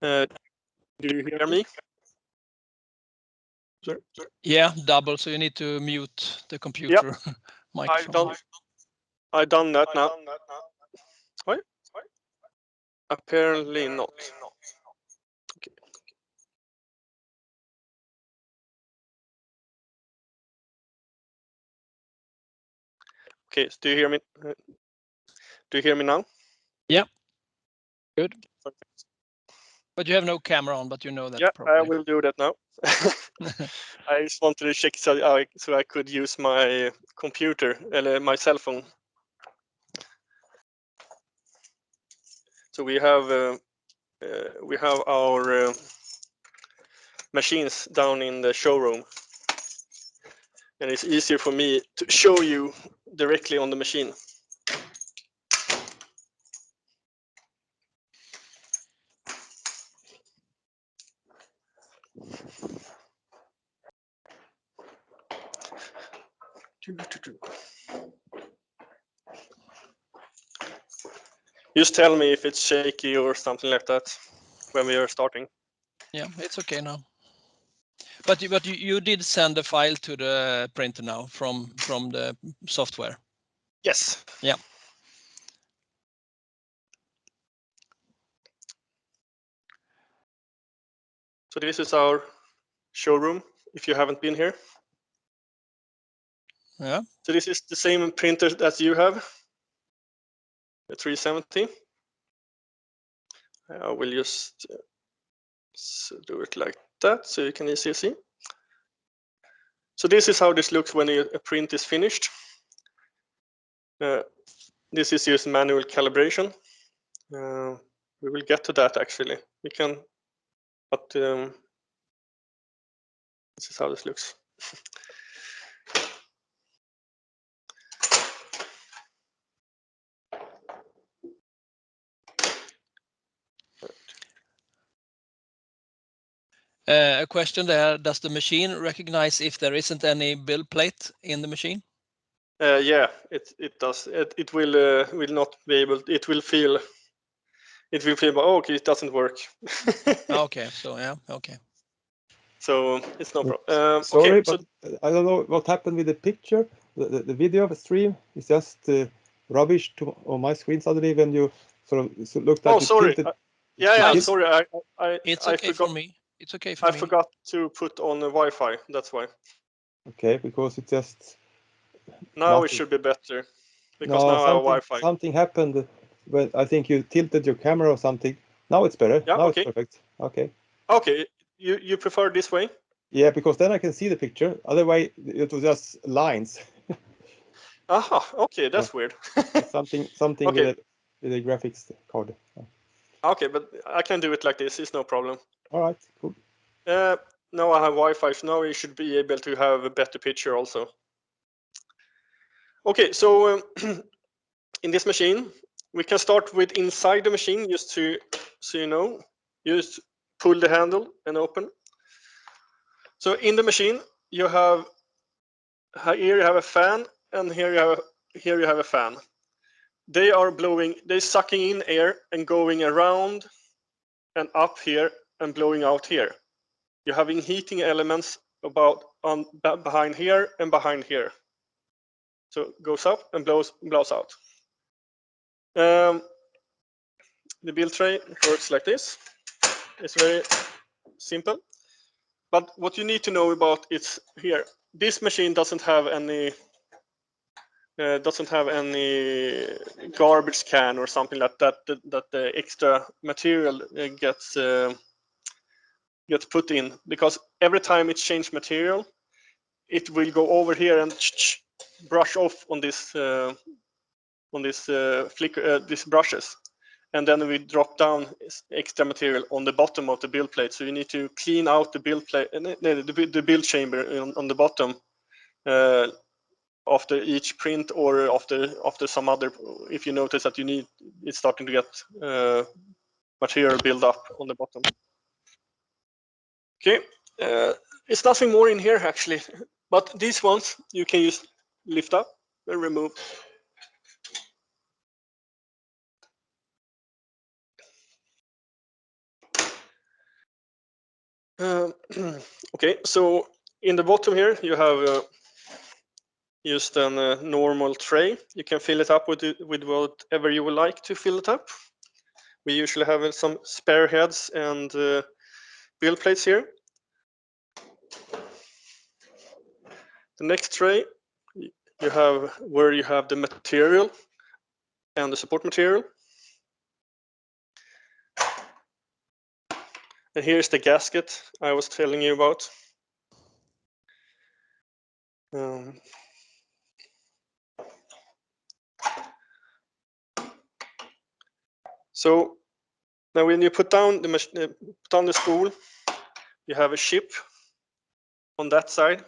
[SPEAKER 1] Do you hear me? Sure.
[SPEAKER 2] Yeah, double. So you need to mute the computer microphone.
[SPEAKER 1] I've done that now. Why? Apparently not. Okay. Okay. So do you hear me? Do you hear me now?
[SPEAKER 2] Yeah. Good. But you have no camera on, but you know that.
[SPEAKER 1] Yeah,
[SPEAKER 2] probably.
[SPEAKER 1] I will do that now. I just wanted to check so I could use my computer, my cell phone. So we have our machines down in the showroom, and it's easier for me to show you directly on the machine. Just tell me if it's shaky or something like that when we are starting.
[SPEAKER 2] Yeah, it's okay now. But you did send a file to the printer now from the software.
[SPEAKER 1] Yes.
[SPEAKER 2] Yeah.
[SPEAKER 1] So this is our showroom if you haven't been here.
[SPEAKER 2] Yeah.
[SPEAKER 1] So this is the same printer that you have, the 370. I will just do it like that so you can easily see. So this is how this looks when a print is finished. This is just manual calibration. We will get to that actually. We can, but this is how this looks.
[SPEAKER 2] A question there, does the machine recognize if there isn't any build plate in the machine?
[SPEAKER 1] Yeah, it does. It will not be able. It will feel. Oh, okay, it doesn't work.
[SPEAKER 2] Okay, so yeah, okay.
[SPEAKER 1] So it's no problem.
[SPEAKER 5] Sorry,
[SPEAKER 1] okay,
[SPEAKER 5] but I don't know what happened with the picture. The video stream is just rubbish on my screen suddenly when you sort of looked at
[SPEAKER 1] Oh,
[SPEAKER 5] it.
[SPEAKER 1] sorry. Yeah,
[SPEAKER 5] It's-
[SPEAKER 1] sorry.
[SPEAKER 2] It's
[SPEAKER 1] I
[SPEAKER 2] okay
[SPEAKER 1] forgot.
[SPEAKER 2] for me. It's okay for
[SPEAKER 1] I
[SPEAKER 2] me.
[SPEAKER 1] forgot to put on the Wi-Fi. That's why.
[SPEAKER 5] Okay, because it just
[SPEAKER 1] Now it
[SPEAKER 5] nothing.
[SPEAKER 1] should be better because
[SPEAKER 5] No,
[SPEAKER 1] now I have Wi-Fi.
[SPEAKER 5] something happened when I think you tilted your camera or something. Now it's better.
[SPEAKER 1] Yeah,
[SPEAKER 5] Now
[SPEAKER 1] okay.
[SPEAKER 5] it's perfect. Okay.
[SPEAKER 1] Okay, you prefer this way?
[SPEAKER 5] Yeah, because then I can see the picture. Otherwise, it was just lines.
[SPEAKER 1] Aha. Okay, that's weird.
[SPEAKER 5] Something
[SPEAKER 1] Okay.
[SPEAKER 5] with a graphics card.
[SPEAKER 1] Okay, but I can do it like this. It's no problem.
[SPEAKER 5] All right, cool.
[SPEAKER 1] Now I have Wi-Fi, so now you should be able to have a better picture also. Okay, so in this machine, we can start with inside the machine just to, so you know, just pull the handle and open. So in the machine, you have here you have a fan, and here you have a fan. They are blowing, they're sucking in air and going around and up here and blowing out here. You're having heating elements about behind here and behind here. So it goes up and blows out. The build tray works like this. It's very simple. But what you need to know about it's here. This machine doesn't have any garbage can or something like that. That the extra material gets put in, because every time it changes material, it will go over here and brush off on this these brushes, and then we drop down extra material on the bottom of the build plate. So you need to clean out the build plate, the build chamber on the bottom after each print, or after some other, if you notice that it's starting to get material build up on the bottom. Okay, it's nothing more in here actually, but these ones you can just lift up and remove. Okay, so in the bottom here you have just a normal tray. You can fill it up with whatever you would like to fill it up. We usually have some spare heads and build plates here. The next tray you have where you have the material and the support material. And here's the gasket I was telling you about. So now when you put down the spool, you have a ship on that side.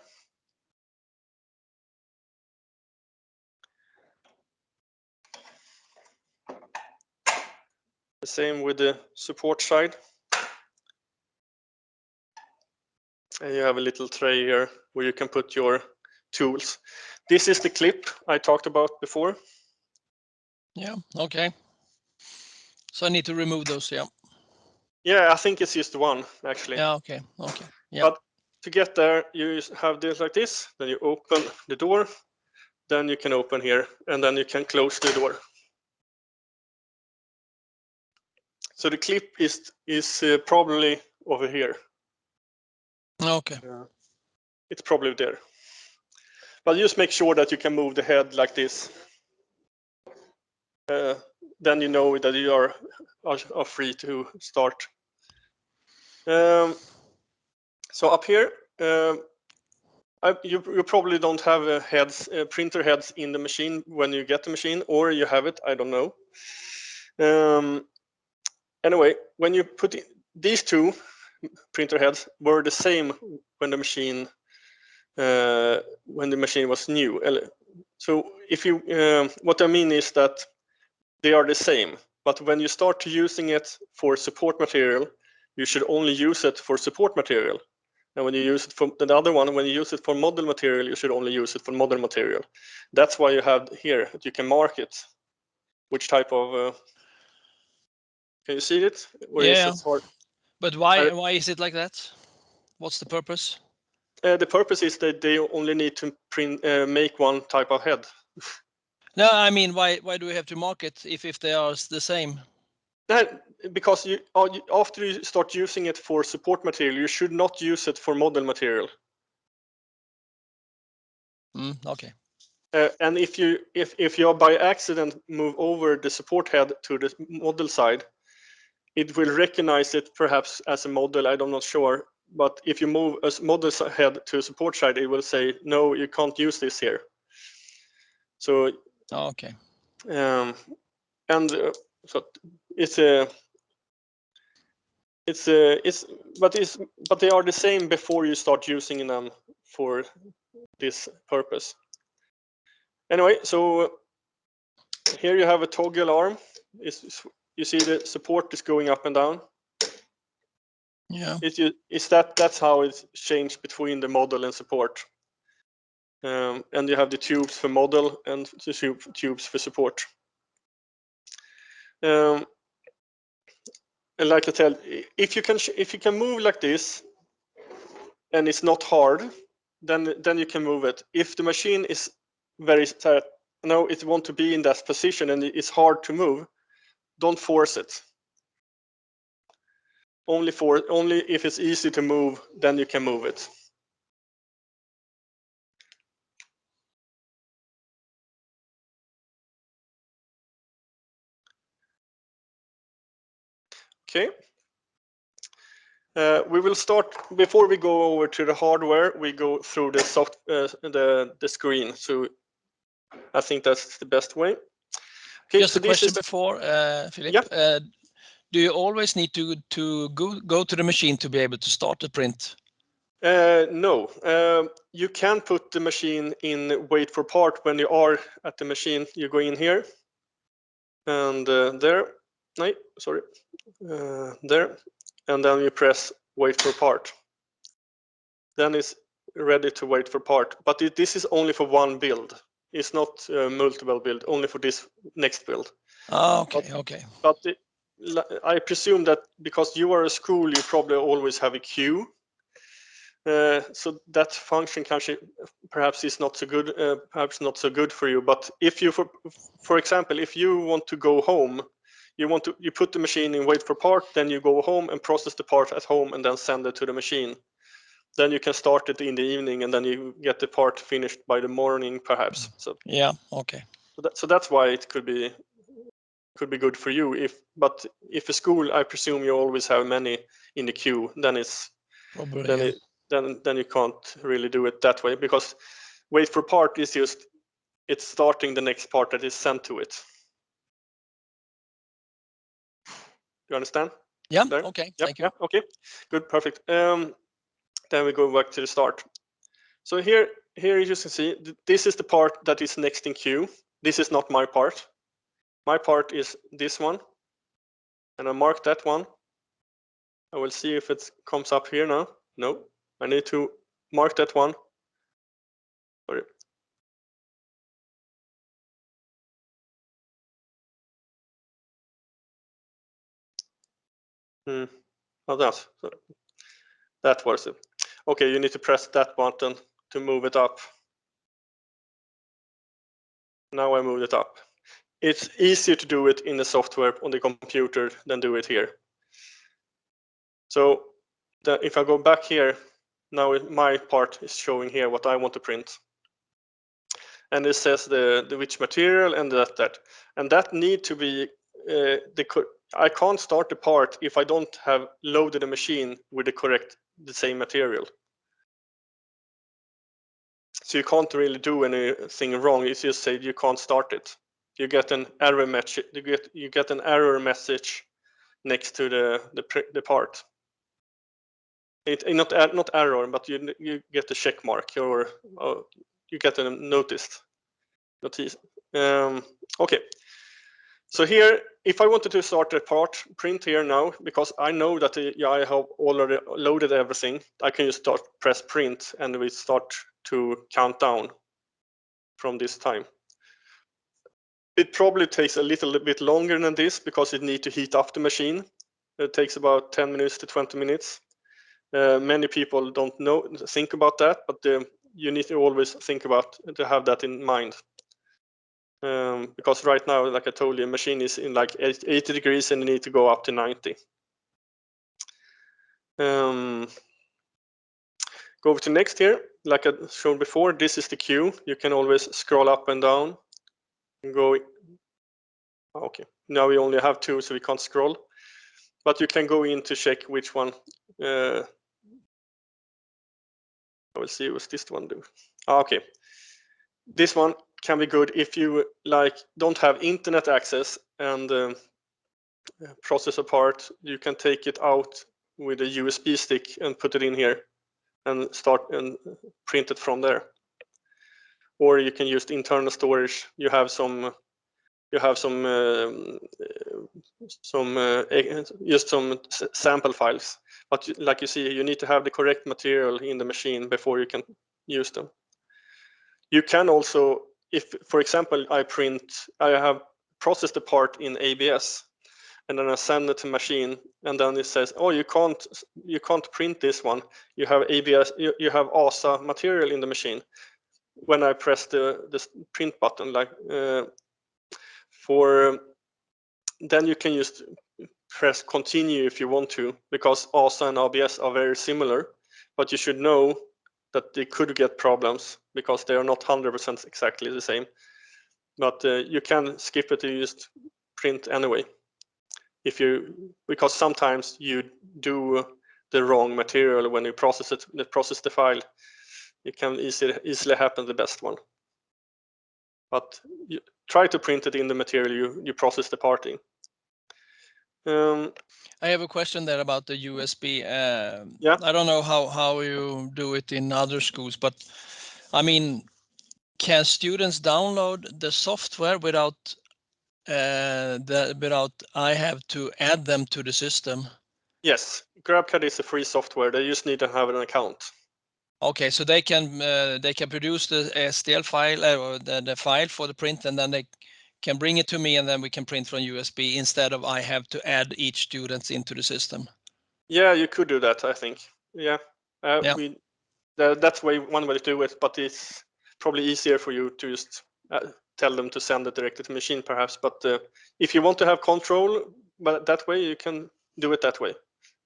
[SPEAKER 1] The same with the support side. And you have a little tray here where you can put your tools. This is the clip I talked about before.
[SPEAKER 2] Yeah, okay. So I need to remove those, yeah.
[SPEAKER 1] Yeah, I think it's just one actually.
[SPEAKER 2] Yeah, okay, okay. Yeah.
[SPEAKER 1] But to get there, you have this like this, then you open the door, then you can open here, and then you can close the door. So the clip is probably over here.
[SPEAKER 2] Okay.
[SPEAKER 1] It's probably there. But just make sure that you can move the head like this. Then you know that you are free to start. So up here, you probably don't have printer heads in the machine when you get the machine, or you have it, I don't know. Anyway, when you put in, these two printer heads were the same when the machine was new. So if you, what I mean is that they are the same, but when you start using it for support material, you should only use it for support material. And when you use it for the other one, when you use it for model material, you should only use it for model material. That's why you have here that you can mark it. Which type of? Can you see it? Or
[SPEAKER 2] yeah.
[SPEAKER 1] is it hard?
[SPEAKER 2] But why is it like that? What's the purpose?
[SPEAKER 1] The purpose is that they only need to make one type of head.
[SPEAKER 2] No, I mean, why do we have to mark it if they are the same?
[SPEAKER 1] Because after you start using it for support material, you should not use it for model material.
[SPEAKER 2] Okay.
[SPEAKER 1] And if you by accident move over the support head to the model side, it will recognize it perhaps as a model. I'm not sure, but if you move a model head to a support side, it will say no, you can't use this here. So
[SPEAKER 2] okay.
[SPEAKER 1] So but they are the same before you start using them for this purpose. Anyway, so here you have a toggle arm. You see the support is going up and down.
[SPEAKER 2] Yeah.
[SPEAKER 1] That's how it's changed between the model and support. And you have the tubes for model and the tubes for support. And like I tell, if you can move like this, and it's not hard, then you can move it. If the machine is very tight, no, it wants to be in that position and it's hard to move, don't force it. Only if it's easy to move, then you can move it. Okay. We will start before we go over to the hardware. We go through the screen. So I think that's the best way. Okay,
[SPEAKER 2] just a question before, Philip.
[SPEAKER 1] Yeah.
[SPEAKER 2] Do you always need to go to the machine to be able to start the print?
[SPEAKER 1] No, you can put the machine in wait for part when you are at the machine. You go in here and there, there, and then you press wait for part. Then it's ready to wait for part. But this is only for one build. It's not multiple build, only for this next build.
[SPEAKER 2] Oh, okay, okay.
[SPEAKER 1] But I presume that because you are a school, you probably always have a queue. So that function perhaps is not so good, perhaps not so good for you. But if you, for example, if you want to go home, you put the machine in wait for part, then you go home and process the part at home and then send it to the machine. Then you can start it in the evening and then you get the part finished by the morning, perhaps. So
[SPEAKER 2] yeah, okay.
[SPEAKER 1] So that's why it could be good for you. But if a school, I presume you always have many in the queue, then it's
[SPEAKER 2] probably
[SPEAKER 1] then you can't really do it that way, because wait for part is just it's starting the next part that is sent to it. You understand?
[SPEAKER 2] Yeah.
[SPEAKER 1] There?
[SPEAKER 2] Okay.
[SPEAKER 1] Yep,
[SPEAKER 2] Thank you.
[SPEAKER 1] yeah. Okay. Good. Perfect. Then we go back to the start. So here you can see this is the part that is next in queue. This is not my part. My part is this one, and I mark that one. I will see if it comes up here now. No, I need to mark that one. Sorry. Oh, that was it. Okay, you need to press that button to move it up. Now I moved it up. It's easier to do it in the software on the computer than do it here. So if I go back here now my part is showing here what I want to print. And it says the which material and that. And that need to be, I can't start the part if I don't have loaded a machine with the same material. So you can't really do anything wrong. It's just say you can't start it. You get an error message. You get an error message next to the part. Not error, but you get a check mark, or you get a notice. Okay. So here, if I wanted to start a part print here now, because I know that I have already loaded everything, I can just press print, and we start to count down from this time. It probably takes a little bit longer than this because it needs to heat up the machine. It takes about 10 minutes to 20 minutes. Many people don't think about that, but you need to always think about to have that in mind. Because right now, like I told you, the machine is in like 80 degrees and you need to go up to 90. Go over to next here. Like I showed before, this is the queue. You can always scroll up and down and go. Okay, now we only have 2, so we can't scroll. But you can go in to check which one. I will see what's this one do. Okay, this one can be good if you don't have internet access and process a part. You can take it out with a USB stick and put it in here and start and print it from there. Or you can use the internal storage. You have some sample files, but like you see, you need to have the correct material in the machine before you can use them. You can also, if for example I have processed the part in ABS, and then I send it to machine, and then it says, oh, you can't print this one. You have ABS, you have ASA material in the machine. When I press the print button, then you can just press continue if you want to, because ASA and ABS are very similar, but you should know that they could get problems because they are not 100% exactly the same. But you can skip it, you just print anyway. Because sometimes you do the wrong material when you process the file. It can easily happen the best one. But you try to print it in the material you process the part in.
[SPEAKER 2] I have a question there about the USB.
[SPEAKER 1] Yeah.
[SPEAKER 2] I don't know how you do it in other schools, but I mean, can students download the software without I have to add them to the system?
[SPEAKER 1] Yes, Grabcad is a free software. They just need to have an account.
[SPEAKER 2] Okay, so they can produce the STL file or the file for the print, and then they can bring it to me, and then we can print from USB instead of I have to add each student into the system.
[SPEAKER 1] Yeah, you could do that, I think. Yeah,
[SPEAKER 2] Yeah.
[SPEAKER 1] That's one way to do it, but it's probably easier for you to just tell them to send it directly to machine, perhaps. But if you want to have control, but that way you can do it that way.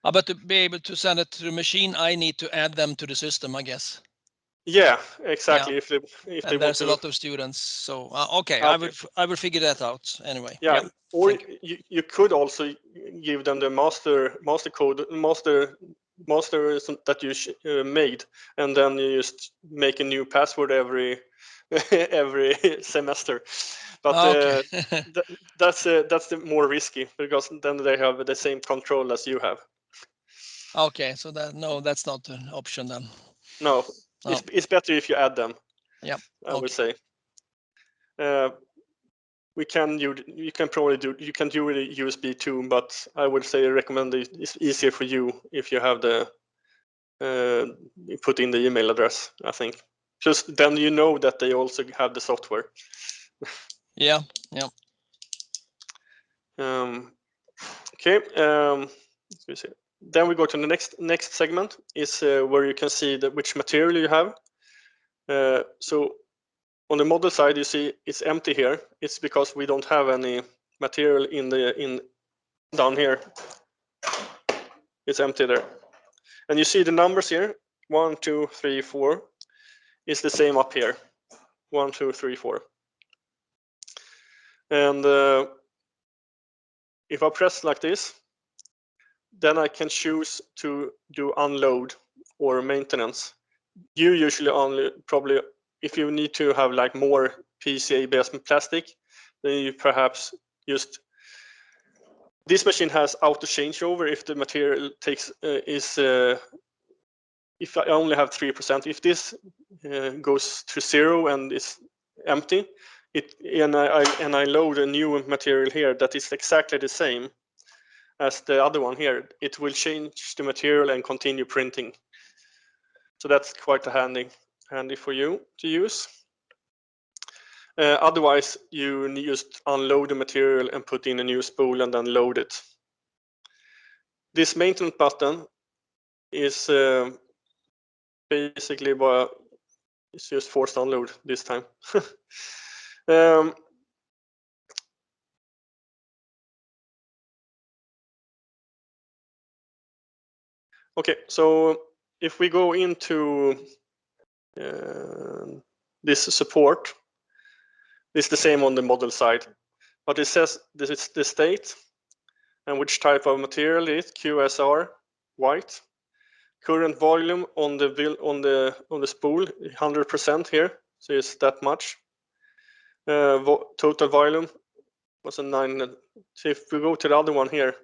[SPEAKER 2] But to be able to send it to the machine, I need to add them to the system, I guess.
[SPEAKER 1] Yeah, exactly.
[SPEAKER 2] Yeah.
[SPEAKER 1] If they
[SPEAKER 2] And
[SPEAKER 1] want
[SPEAKER 2] there's
[SPEAKER 1] to.
[SPEAKER 2] a lot of students, so okay,
[SPEAKER 1] Okay.
[SPEAKER 2] I will figure that out anyway.
[SPEAKER 1] Yeah,
[SPEAKER 2] Yep.
[SPEAKER 1] or you could also give them the master code, master that you made, and then you just make a new password every semester. But
[SPEAKER 2] Okay.
[SPEAKER 1] that's the more risky, because then they have the same control as you have.
[SPEAKER 2] Okay, so that's not an option then.
[SPEAKER 1] No, it's better if you add them.
[SPEAKER 2] Yeah,
[SPEAKER 1] I would say. You can probably do it USB too, but I would say recommend it's easier for you if you have you put in the email address, I think. Just then you know that they also have the software.
[SPEAKER 2] Yeah.
[SPEAKER 1] Okay. Let me see. Then we go to the next segment is where you can see which material you have. So on the model side, you see it's empty here. It's because we don't have any material down here. It's empty there. And you see the numbers here. 1, 2, 3, 4 is the same up here. 1, 2, 3, 4. And if I press like this, then I can choose to do unload or maintenance. You usually only probably, if you need to have like more PCA-based plastic, then you perhaps just, this machine has auto changeover if the material takes if I only have 3%. If this goes to 0 and is empty, and I load a new material here that is exactly the same as the other one here, it will change the material and continue printing. So that's quite handy for you to use. Otherwise, you just unload the material and put in a new spool and then load it. This maintenance button is basically it's just forced unload this time. Okay, so if we go into this support, it's the same on the model side, but it says this is the state and which type of material it is, QSR, white. Current volume on the spool, 100% here, so it's that much. Total volume was a 9. So if we go to the other one here,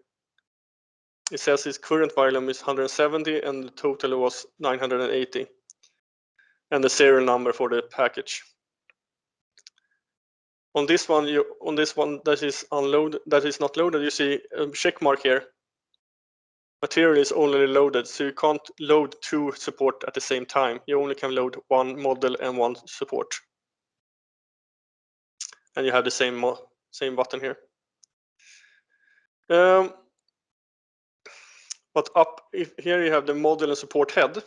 [SPEAKER 1] it says its current volume is 170 and the total was 980, and the serial number for the package. On this one, that is unloaded, that is not loaded, you see a check mark here. Material is already loaded, so you can't load 2 support at the same time. You only can load 1 model and 1 support. And you have the same button here. But here you have the model and support head.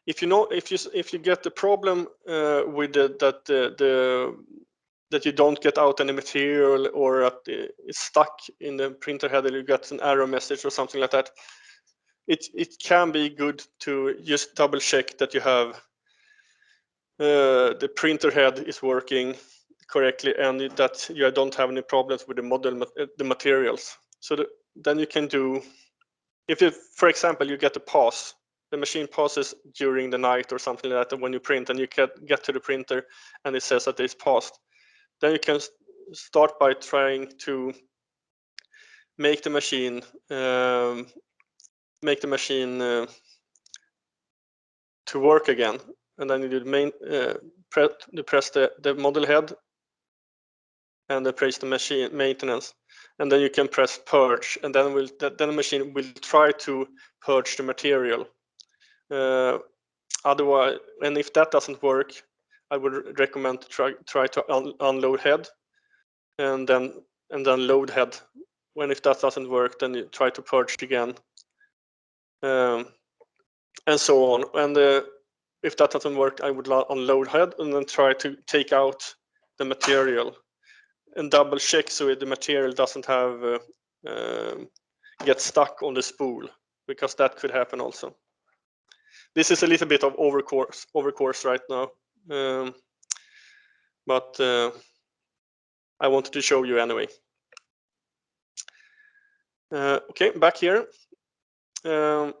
[SPEAKER 1] If you get the problem with that you don't get out any material, or that it's stuck in the printer head, and you get an error message or something like that, it can be good to just double check that you have the printer head is working correctly and that you don't have any problems with the materials. So then you can do, for example, you get a pause, the machine pauses during the night or something like that, when you print and you get to the printer and it says that it's paused, then you can start by trying to make the machine to work again, and then you do press the model head and then press the machine maintenance, and then you can press purge, and then the machine will try to purge the material. Otherwise, and if that doesn't work, I would recommend to try to unload head and then load head. If that doesn't work, then you try to purge it again, and so on. And if that doesn't work, I would unload head and then try to take out the material and double check so the material doesn't have get stuck on the spool, because that could happen also. This is a little bit of overcourse right now, but I wanted to show you anyway. Okay, back here. So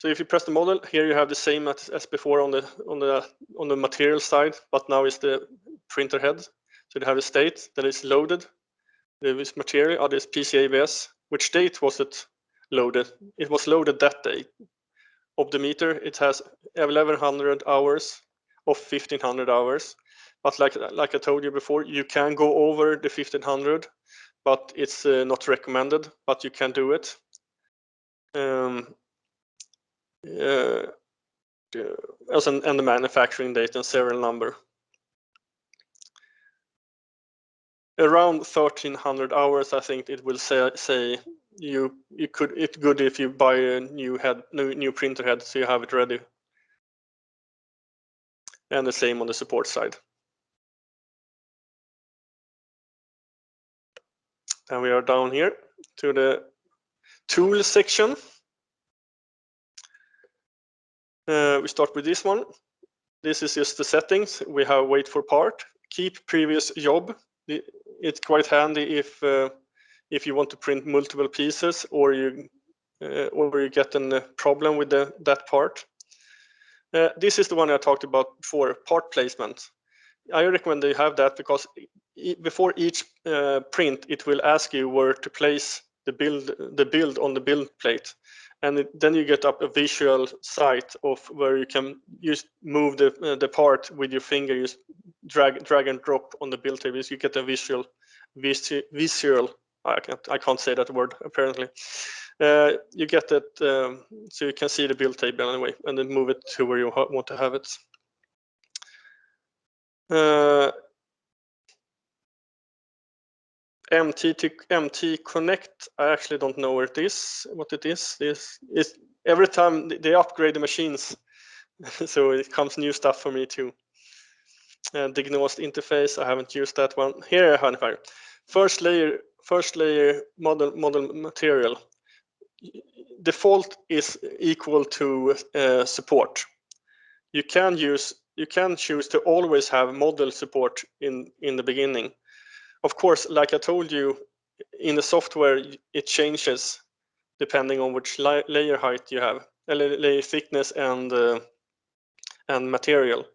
[SPEAKER 1] if you press the model here, you have the same as before on the material side, but now it's the printer head. So you have a state that is loaded. There is material, this PCA-ABS. Which date was it loaded? It was loaded that day. Of the meter, it has 1100 hours of 1500 hours. But like I told you before, you can go over the 1500, but it's not recommended, but you can do it. And the manufacturing date and serial number. Around 1300 hours, I think it will say it's good if you buy a new printer head, so you have it ready. And the same on the support side. And we are down here to the tool section. We start with this one. This is just the settings. We have wait for part, keep previous job. It's quite handy if you want to print multiple pieces or you get a problem with that part. This is the one I talked about before, part placement. I recommend that you have that because before each print, it will ask you where to place the build on the build plate, and then you get up a visual sight of where you can just move the part with your finger. Just drag and drop on the build table. So you get a visual. I can't say that word apparently. You get that so you can see the build table anyway, and then move it to where you want to have it. MT Connect, I actually don't know what it is. This is every time they upgrade the machines, so it comes new stuff for me too. Diagnosed interface, I haven't used that one. Here I have first layer model material. Default is equal to support. You can choose to always have model support in the beginning. Of course, like I told you, in the software it changes depending on which layer height you have, layer thickness and material.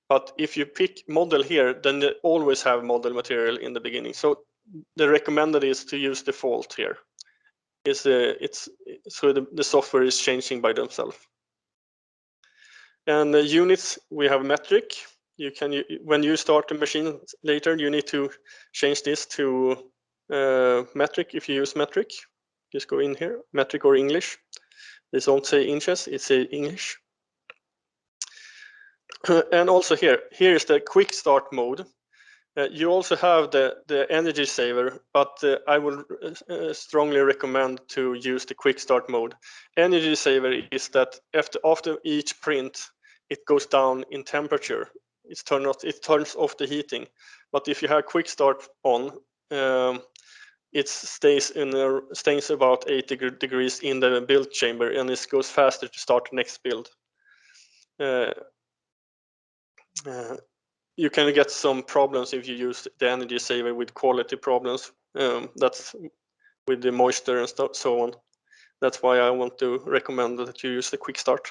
[SPEAKER 1] But if you pick model here, then they always have model material in the beginning. So the recommended is to use default here. So the software is changing by themselves. And the units, we have metric. When you start the machine later, you need to change this to metric if you use metric. Just go in here, metric or English. This don't say inches, it say English. And also here is the quick start mode. You also have the energy saver, but I will strongly recommend to use the quick start mode. Energy saver is that after each print, it goes down in temperature. It turns off the heating. But if you have quick start on, it stays about 80 degrees in the build chamber, and it goes faster to start the next build. You can get some problems if you use the energy saver with quality problems. That's with the moisture and so on. That's why I want to recommend that you use the quick start.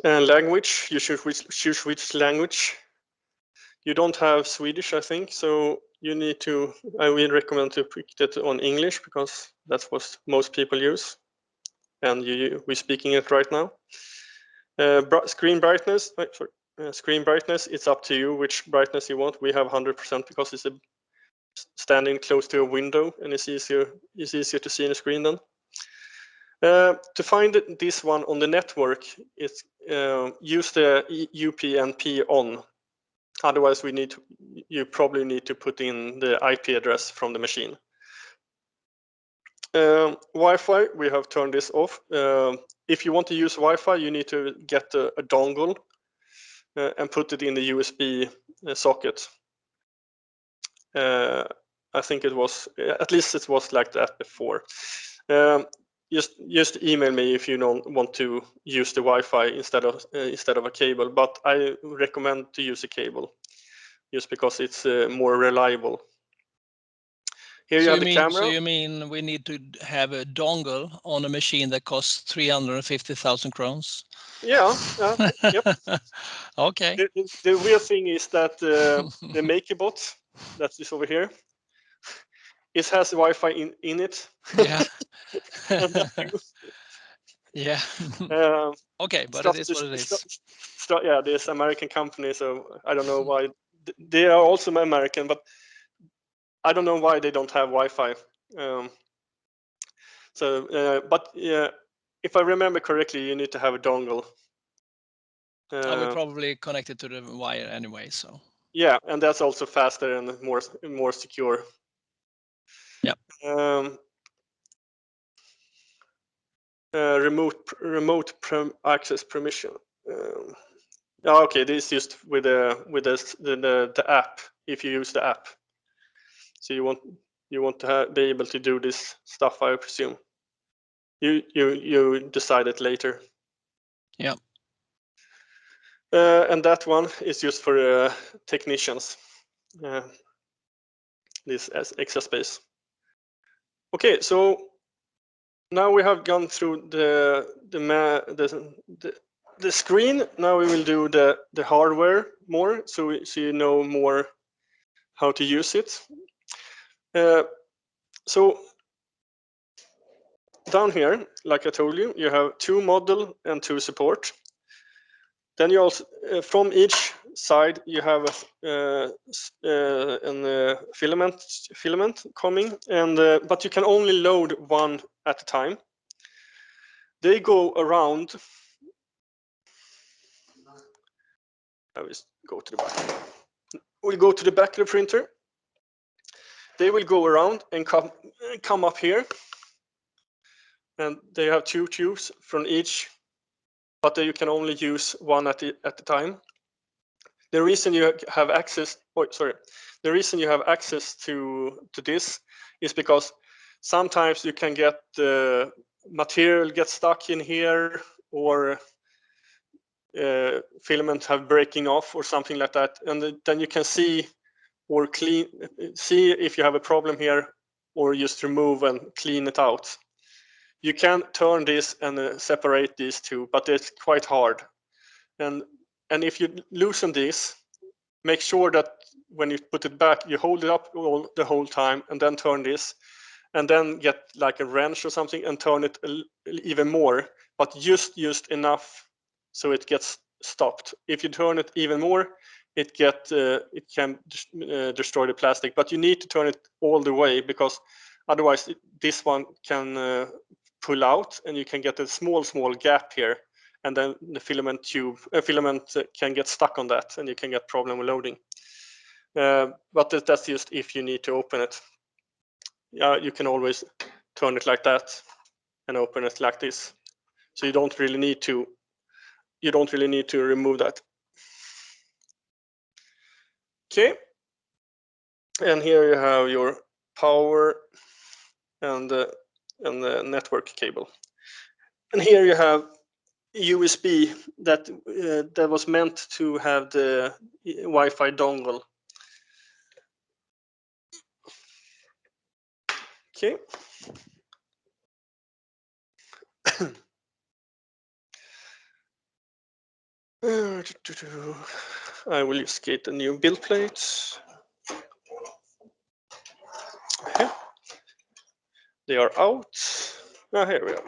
[SPEAKER 1] And language, you should choose which language. You don't have Swedish, I think, so you need to. I will recommend to pick that on English because that's what most people use, and we're speaking it right now. Screen brightness. Screen brightness, it's up to you which brightness you want. We have 100% because it's standing close to a window and it's easier to see in the screen then. To find this one on the network, it's use the UPnP on. Otherwise, you probably need to put in the IP address from the machine. Wi-Fi, we have turned this off. If you want to use Wi-Fi, you need to get a dongle and put it in the USB socket. I think it was, at least it was like that before. Just email me if you don't want to use the Wi-Fi instead of a cable, but I recommend to use a cable just because it's more reliable. Here you have the camera.
[SPEAKER 2] So you mean we need to have a dongle on a machine that costs 350,000 crowns?
[SPEAKER 1] Yeah. Yep.
[SPEAKER 2] Okay.
[SPEAKER 1] The weird thing is that the MakerBot that is over here, it has Wi-Fi in it.
[SPEAKER 2] Yeah. Yeah. Okay, but it is what it is.
[SPEAKER 1] Yeah, this American company, so I don't know why. They are also American, but I don't know why they don't have Wi-Fi. But yeah, if I remember correctly, you need to have a dongle.
[SPEAKER 2] I will probably connect it to the wire anyway, so.
[SPEAKER 1] Yeah, and that's also faster and more secure.
[SPEAKER 2] Yeah.
[SPEAKER 1] Remote access permission. Okay, this is just with the app. If you use the app, so you want to be able to do this stuff, I presume. You decide it later.
[SPEAKER 2] Yeah.
[SPEAKER 1] And that one is used for technicians. This as extra space. Okay, so now we have gone through the screen. Now we will do the hardware more, so you know more how to use it. So down here, like I told you, you have 2 model and 2 support. Then you also from each side you have a filament coming, and but you can only load one at a time. They go around. I will go to the back. We'll go to the back of the printer. They will go around and come up here, and they have 2 tubes from each, but you can only use one at a time. The reason you have access, the reason you have access to this is because sometimes you can get the material get stuck in here, or filament have breaking off or something like that, and then you can see or see if you have a problem here, or just remove and clean it out. You can turn this and separate these two, but it's quite hard. And if you loosen this, make sure that when you put it back, you hold it up the whole time, and then turn this, and then get like a wrench or something and turn it even more, but just enough so it gets stopped. If you turn it even more, it can destroy the plastic, but you need to turn it all the way, because otherwise this one can pull out, and you can get a small gap here, and then the filament can get stuck on that, and you can get problem with loading. But that's just if you need to open it. You can always turn it like that and open it like this. So you don't really need to remove that. Okay. And here you have your power and the network cable. And here you have USB that was meant to have the Wi-Fi dongle. Okay. I will just get a new build plate. Okay. They are out. Here we are.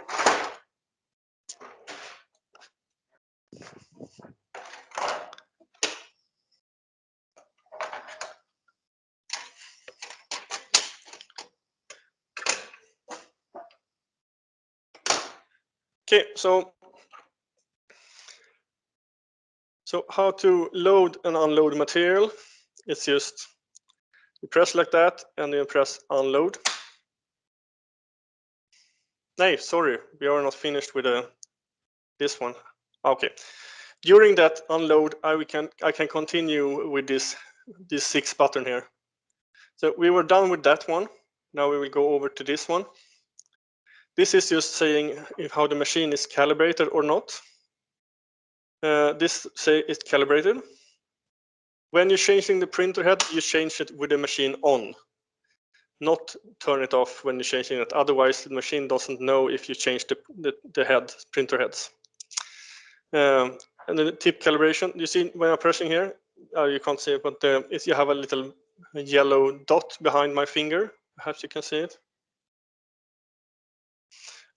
[SPEAKER 1] Okay, so how to load and unload material? It's just you press like that, and you press unload. No, sorry, we are not finished with this one. Okay, during that unload, I can continue with this 6 button here. So we were done with that one. Now we will go over to this one. This is just saying how the machine is calibrated or not. This say it's calibrated. When you're changing the printer head, you change it with the machine on. Not turn it off when you're changing it. Otherwise, the machine doesn't know if you change the printer heads. And the tip calibration, you see when I'm pressing here, you can't see it, but you have a little yellow dot behind my finger. Perhaps you can see it.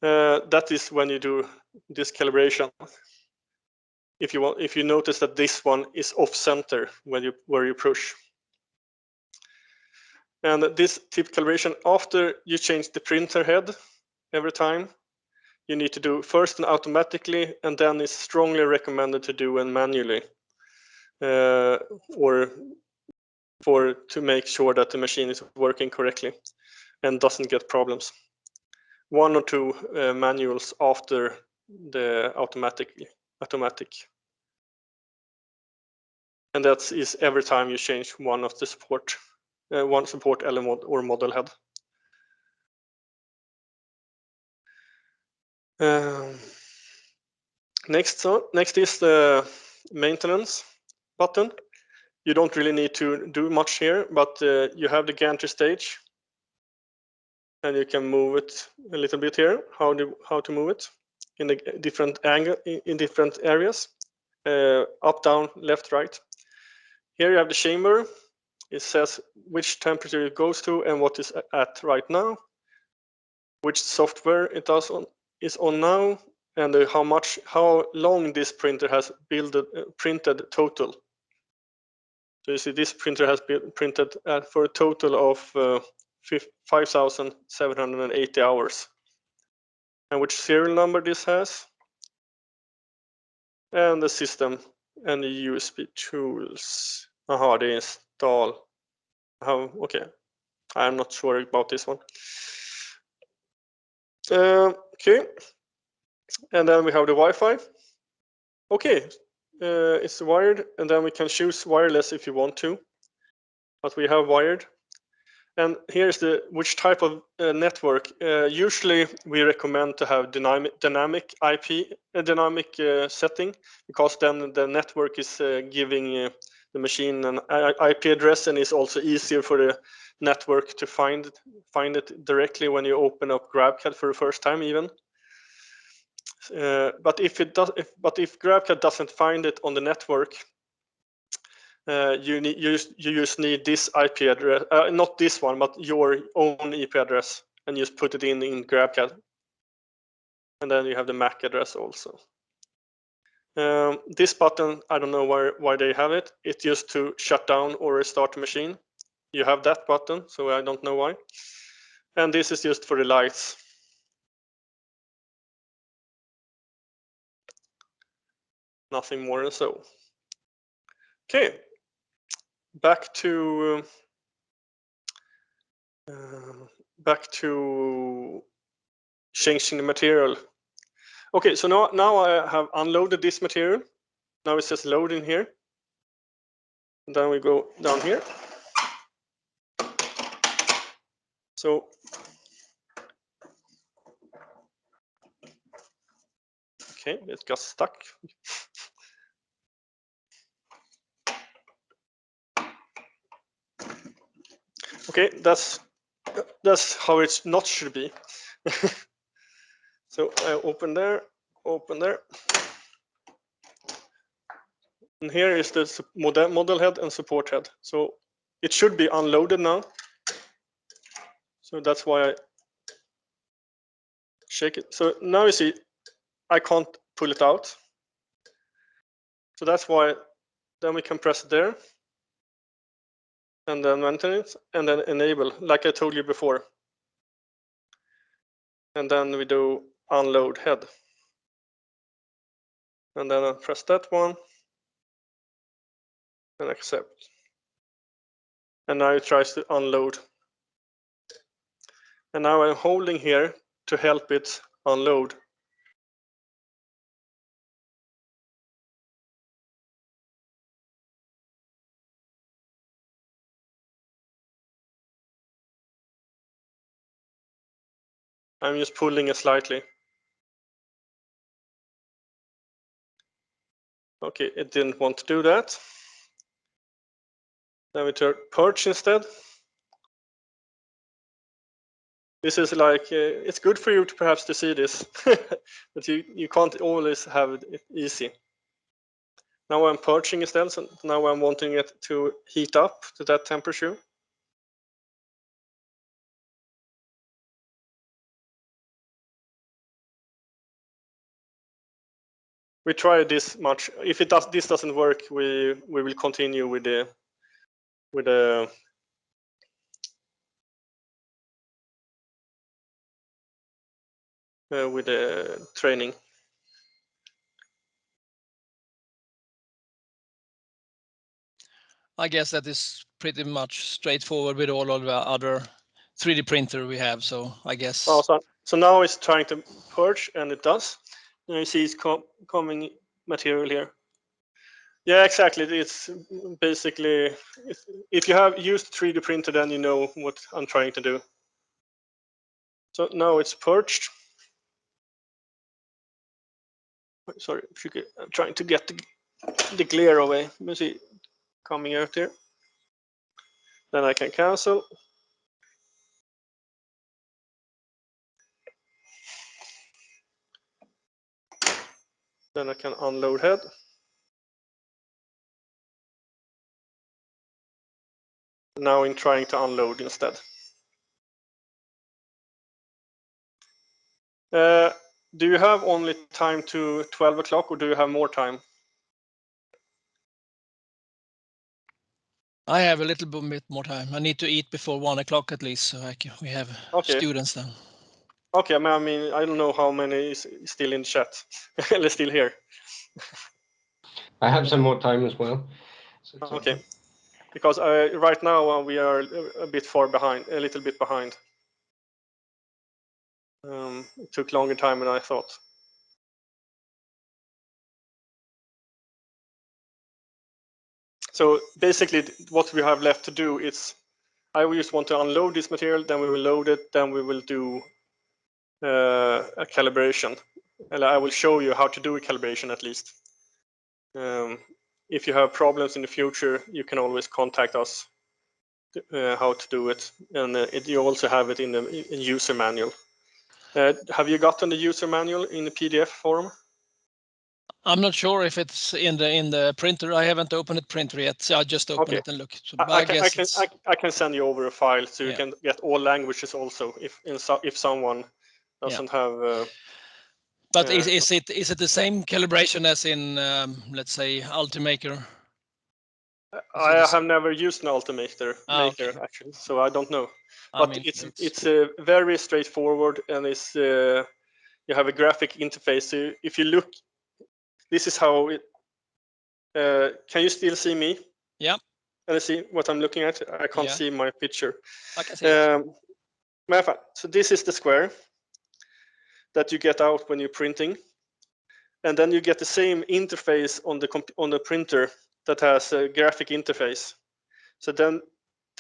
[SPEAKER 1] That is when you do this calibration. If you notice that this one is off center where you push. And this tip calibration, after you change the printer head every time, you need to do first and automatically, and then it's strongly recommended to do and manually, or to make sure that the machine is working correctly and doesn't get problems. 1 or 2 manuals after the automatic. And that is every time you change one of the support element or model head. Next is the maintenance button. You don't really need to do much here, but you have the gantry stage, and you can move it a little bit here. How to move it in the different angle in different areas, up, down, left, right. Here you have the chamber. It says which temperature it goes to and what is at right now, which software it is on now, and how long this printer has printed total. So you see this printer has been printed for a total of 5,780 hours. And which serial number this has, and the system and the USB tools. Aha, they install. Okay, I'm not sure about this one. Okay, and then we have the Wi-Fi. Okay, it's wired, and then we can choose wireless if you want to, but we have wired. And here's which type of network. Usually we recommend to have dynamic IP, dynamic setting, because then the network is giving the machine an IP address, and it's also easier for the network to find it directly when you open up Grabcad for the first time, even. But if Grabcad doesn't find it on the network, you just need this IP address, not this one, but your own IP address, and just put it in Grabcad. And then you have the MAC address also. This button, I don't know why they have it. It's just to shut down or restart the machine. You have that button, so I don't know why. And this is just for the lights. Nothing more than so. Okay, back to changing the material. Okay, so now I have unloaded this material. Now it says load in here. And then we go down here. So okay, it got stuck. Okay, that's how it not should be. So I open there, and here is the model head and support head. So it should be unloaded now. So that's why I shake it. So now you see I can't pull it out. So that's why then we can press it there, and then maintain it, and then enable, like I told you before. And then we do unload head. And then I press that one and accept. And now it tries to unload. And now I'm holding here to help it unload. I'm just pulling it slightly. Okay, it didn't want to do that. Then we turn purge instead. This is like, it's good for you to perhaps to see this, but you can't always have it easy. Now I'm purging instead, so now I'm wanting it to heat up to that temperature. We try this much. If this doesn't work, we will continue with the training.
[SPEAKER 2] I guess that is pretty much straightforward with all of the other 3D printer we have. So I guess.
[SPEAKER 1] Oh, so now it's trying to purge, and it does. Now you see it's coming material here. Yeah, exactly. It's basically, if you have used 3D printer, then you know what I'm trying to do. So now it's purged. Sorry, I'm trying to get the glare away. Let me see, coming out here. Then I can cancel. Then I can unload head. Now I'm trying to unload instead. Do you have only time to 12 o'clock, or do you have more time?
[SPEAKER 2] I have a little bit more time. I need to eat before 1 o'clock at least, so we have students then.
[SPEAKER 1] Okay, I mean, I don't know how many is still in the chat. They're still here.
[SPEAKER 6] I have some more time as well. So
[SPEAKER 1] okay, because right now we are a bit far behind, a little bit behind. It took longer time than I thought. So basically, what we have left to do is, I just want to unload this material, then we will load it, then we will do a calibration. And I will show you how to do a calibration at least. If you have problems in the future, you can always contact us how to do it. And you also have it in the user manual. Have you gotten the user manual in the PDF form?
[SPEAKER 2] I'm not sure if it's in the printer. I haven't opened the printer yet, so I just opened it and look. So
[SPEAKER 1] I can send you over a file so you can get all languages also if someone doesn't have.
[SPEAKER 2] But is it the same calibration as in let's say Ultimaker?
[SPEAKER 1] I have never used an Ultimaker actually, so I don't know. But it's very straightforward, and it's you have a graphic interface. So if you look, this is how it. Can you still see me?
[SPEAKER 2] Yeah.
[SPEAKER 1] Can you see what I'm looking at? I can't see my picture.
[SPEAKER 2] I can see it.
[SPEAKER 1] So this is the square that you get out when you're printing, and then you get the same interface on the printer that has a graphic interface. So then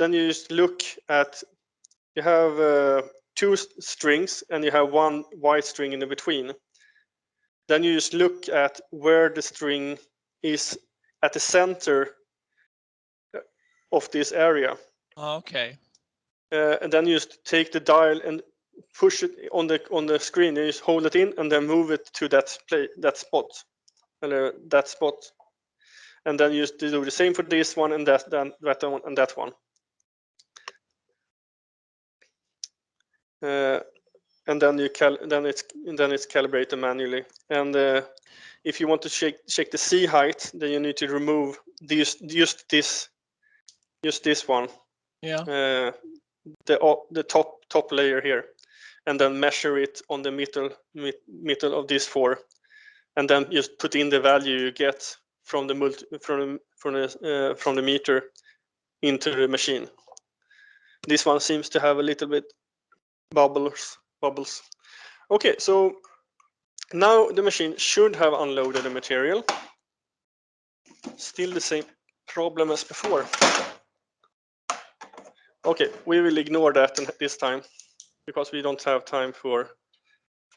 [SPEAKER 1] you just look at, you have 2 strings and you have 1 white string in between. Then you just look at where the string is at the center of this area.
[SPEAKER 2] Okay.
[SPEAKER 1] And then you just take the dial and push it on the screen. You just hold it in and then move it to that spot, and then you just do the same for this one and that one and that one. And then it's calibrated manually. And if you want to check the C height, then you need to remove just this one.
[SPEAKER 2] Yeah.
[SPEAKER 1] The top layer here, and then measure it on the middle of these 4, and then just put in the value you get from the meter into the machine. This one seems to have a little bit bubbles. Okay, so now the machine should have unloaded the material. Still the same problem as before. Okay, we will ignore that this time because we don't have time for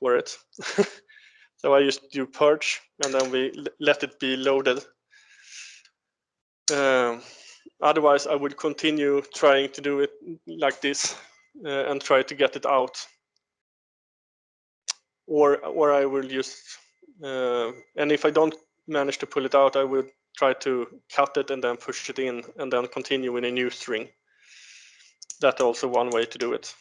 [SPEAKER 1] it. So I just do purge and then we let it be loaded. Otherwise, I would continue trying to do it like this and try to get it out. Or I will just, and if I don't manage to pull it out, I will try to cut it and then push it in and then continue with a new string. That's also one way to do it.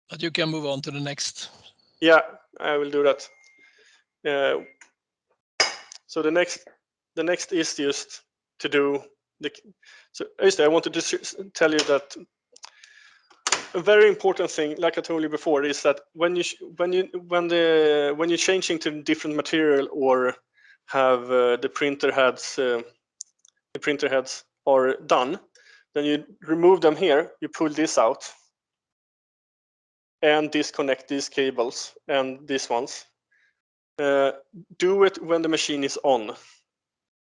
[SPEAKER 2] But you can move on to the next.
[SPEAKER 1] Yeah, I will do that. So the next is just to do so I wanted to tell you that a very important thing, like I told you before, is that when you're changing to different material or have the printer heads are done, then you remove them here. You pull this out and disconnect these cables and these ones. Do it when the machine is on.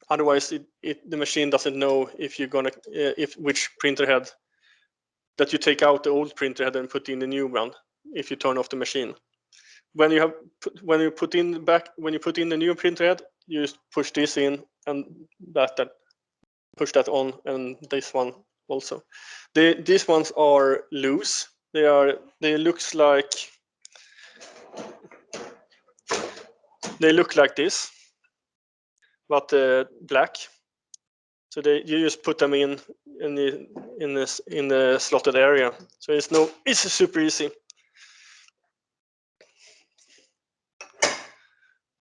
[SPEAKER 1] Otherwise, the machine doesn't know if you're gonna which printer head that you take out the old printer head and put in the new one if you turn off the machine. When you put in the new printer head, you just push this in and push that on, and this one also. These ones are loose. They look like this, but black. So you just put them in the slotted area. So it's super easy.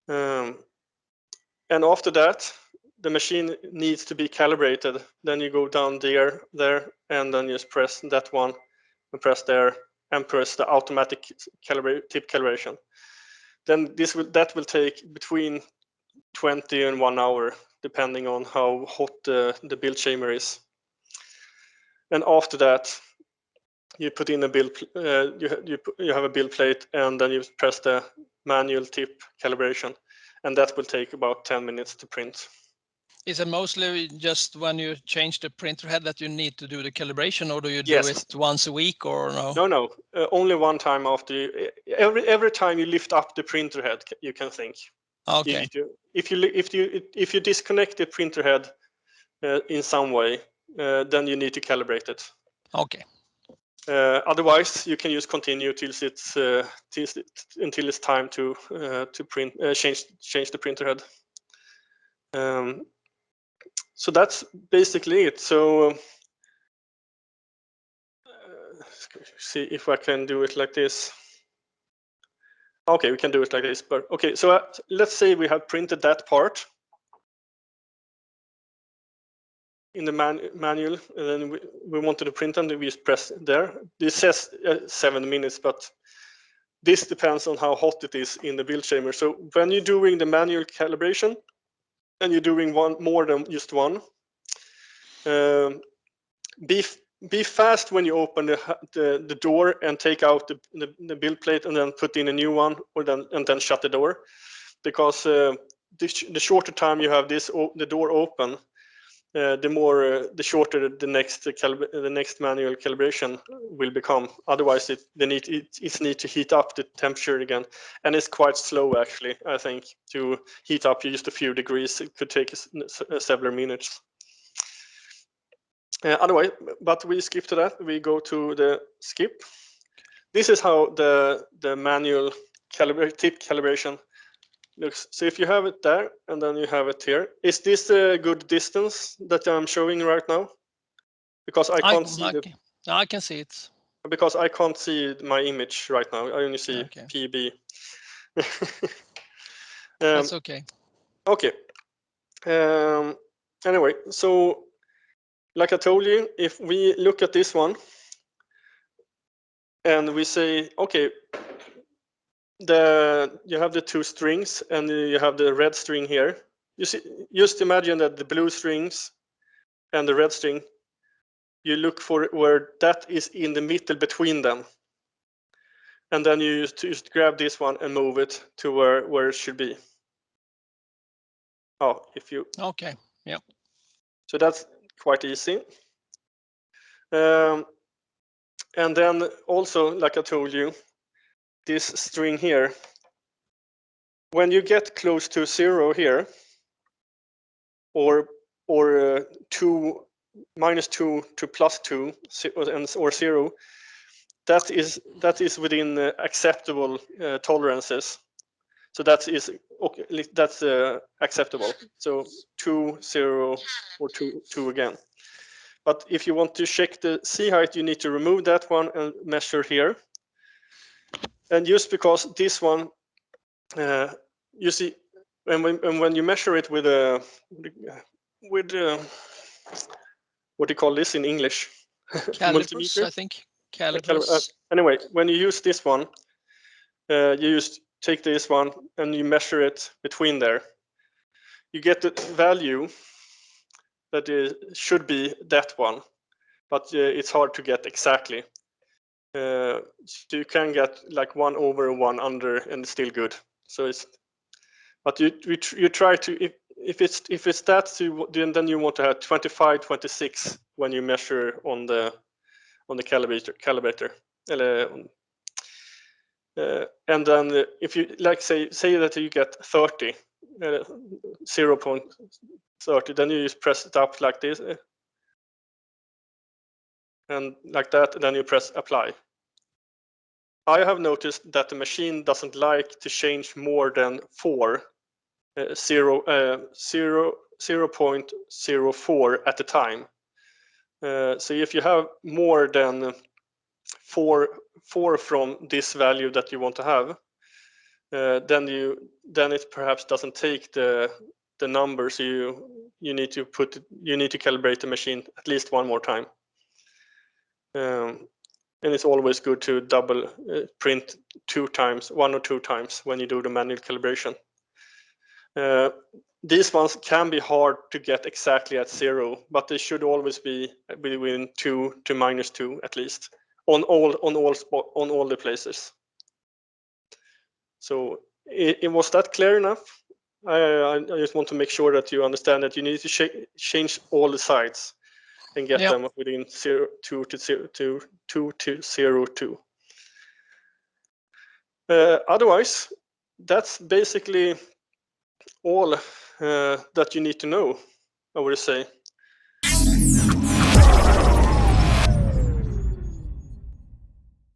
[SPEAKER 1] And after that, the machine needs to be calibrated. Then you go down there, and then you just press that one, and press there, and press the automatic tip calibration. Then that will take between 20 and 1 hour, depending on how hot the build chamber is. And after that, you put in a build. You have a build plate, and then you press the manual tip calibration, and that will take about 10 minutes to print.
[SPEAKER 2] Is it mostly just when you change the printer head that you need to do the calibration, or do you
[SPEAKER 1] Yes.
[SPEAKER 2] do it once a week, or no?
[SPEAKER 1] No. Only one time after every time you lift up the printer head, you can think.
[SPEAKER 2] Okay.
[SPEAKER 1] If you disconnect the printer head in some way, then you need to calibrate it.
[SPEAKER 2] Okay.
[SPEAKER 1] Otherwise, you can just continue until it's time to print, change the printer head. So that's basically it. So see if I can do it like this. Okay, we can do it like this. But okay, so let's say we have printed that part in the manual, and then we wanted to print them. We just press there. This says 7 minutes, but this depends on how hot it is in the build chamber. So when you're doing the manual calibration and you're doing more than just one, be fast when you open the door and take out the build plate and then put in a new one, and then shut the door, because the shorter time you have the door open, the shorter the next manual calibration will become. Otherwise, it needs to heat up the temperature again, and it's quite slow actually. I think to heat up just a few degrees, it could take several minutes. Otherwise, but we skip to that. We go to the skip. This is how the manual tip calibration looks. So if you have it there and then you have it here, is this a good distance that I'm showing right now? Because I can't see it.
[SPEAKER 2] I can see it.
[SPEAKER 1] Because I can't see my image right now. I only see PB.
[SPEAKER 2] That's okay.
[SPEAKER 1] Okay. Anyway, so like I told you, if we look at this one and we say, okay, you have the two strings and you have the red string here. You see, just imagine that the blue strings and the red string, you look for where that is in the middle between them. And then you just grab this one and move it to where it should be. Oh,
[SPEAKER 2] Okay, yeah.
[SPEAKER 1] So that's quite easy. And then also, like I told you, this string here, when you get close to 0 here, or -2 to +2 or 0, that is within acceptable tolerances. So that's acceptable. So 2, 0, or 2 again. But if you want to check the C height, you need to remove that one and measure here. And just because this one, you see, when you measure it with what do you call this in English?
[SPEAKER 2] Calipers, I think. Calipers.
[SPEAKER 1] Anyway, when you use this one, you just take this one and you measure it between there. You get the value that should be that one, but it's hard to get exactly. So you can get like 1 over 1 under, and it's still good. So but you try to, if it's that, then you want to have 25, 26 when you measure on the on the calibrator. And then if you like say that you get 30, 0.30, then you just press it up like this, and like that, then you press apply. I have noticed that the machine doesn't like to change more than 0.04 at a time. So if you have more than 4 from this value that you want to have, then it perhaps doesn't take the number. So you need to calibrate the machine at least one more time. And it's always good to double print 2 times, 1 or 2 times when you do the manual calibration. These ones can be hard to get exactly at 0, but they should always be between 2 to -2 at least on all the places. So was that clear enough? I just want to make sure that you understand that you need to change all the sides and get them within 2 to 02. Otherwise, that's basically all that you need to know, I would say.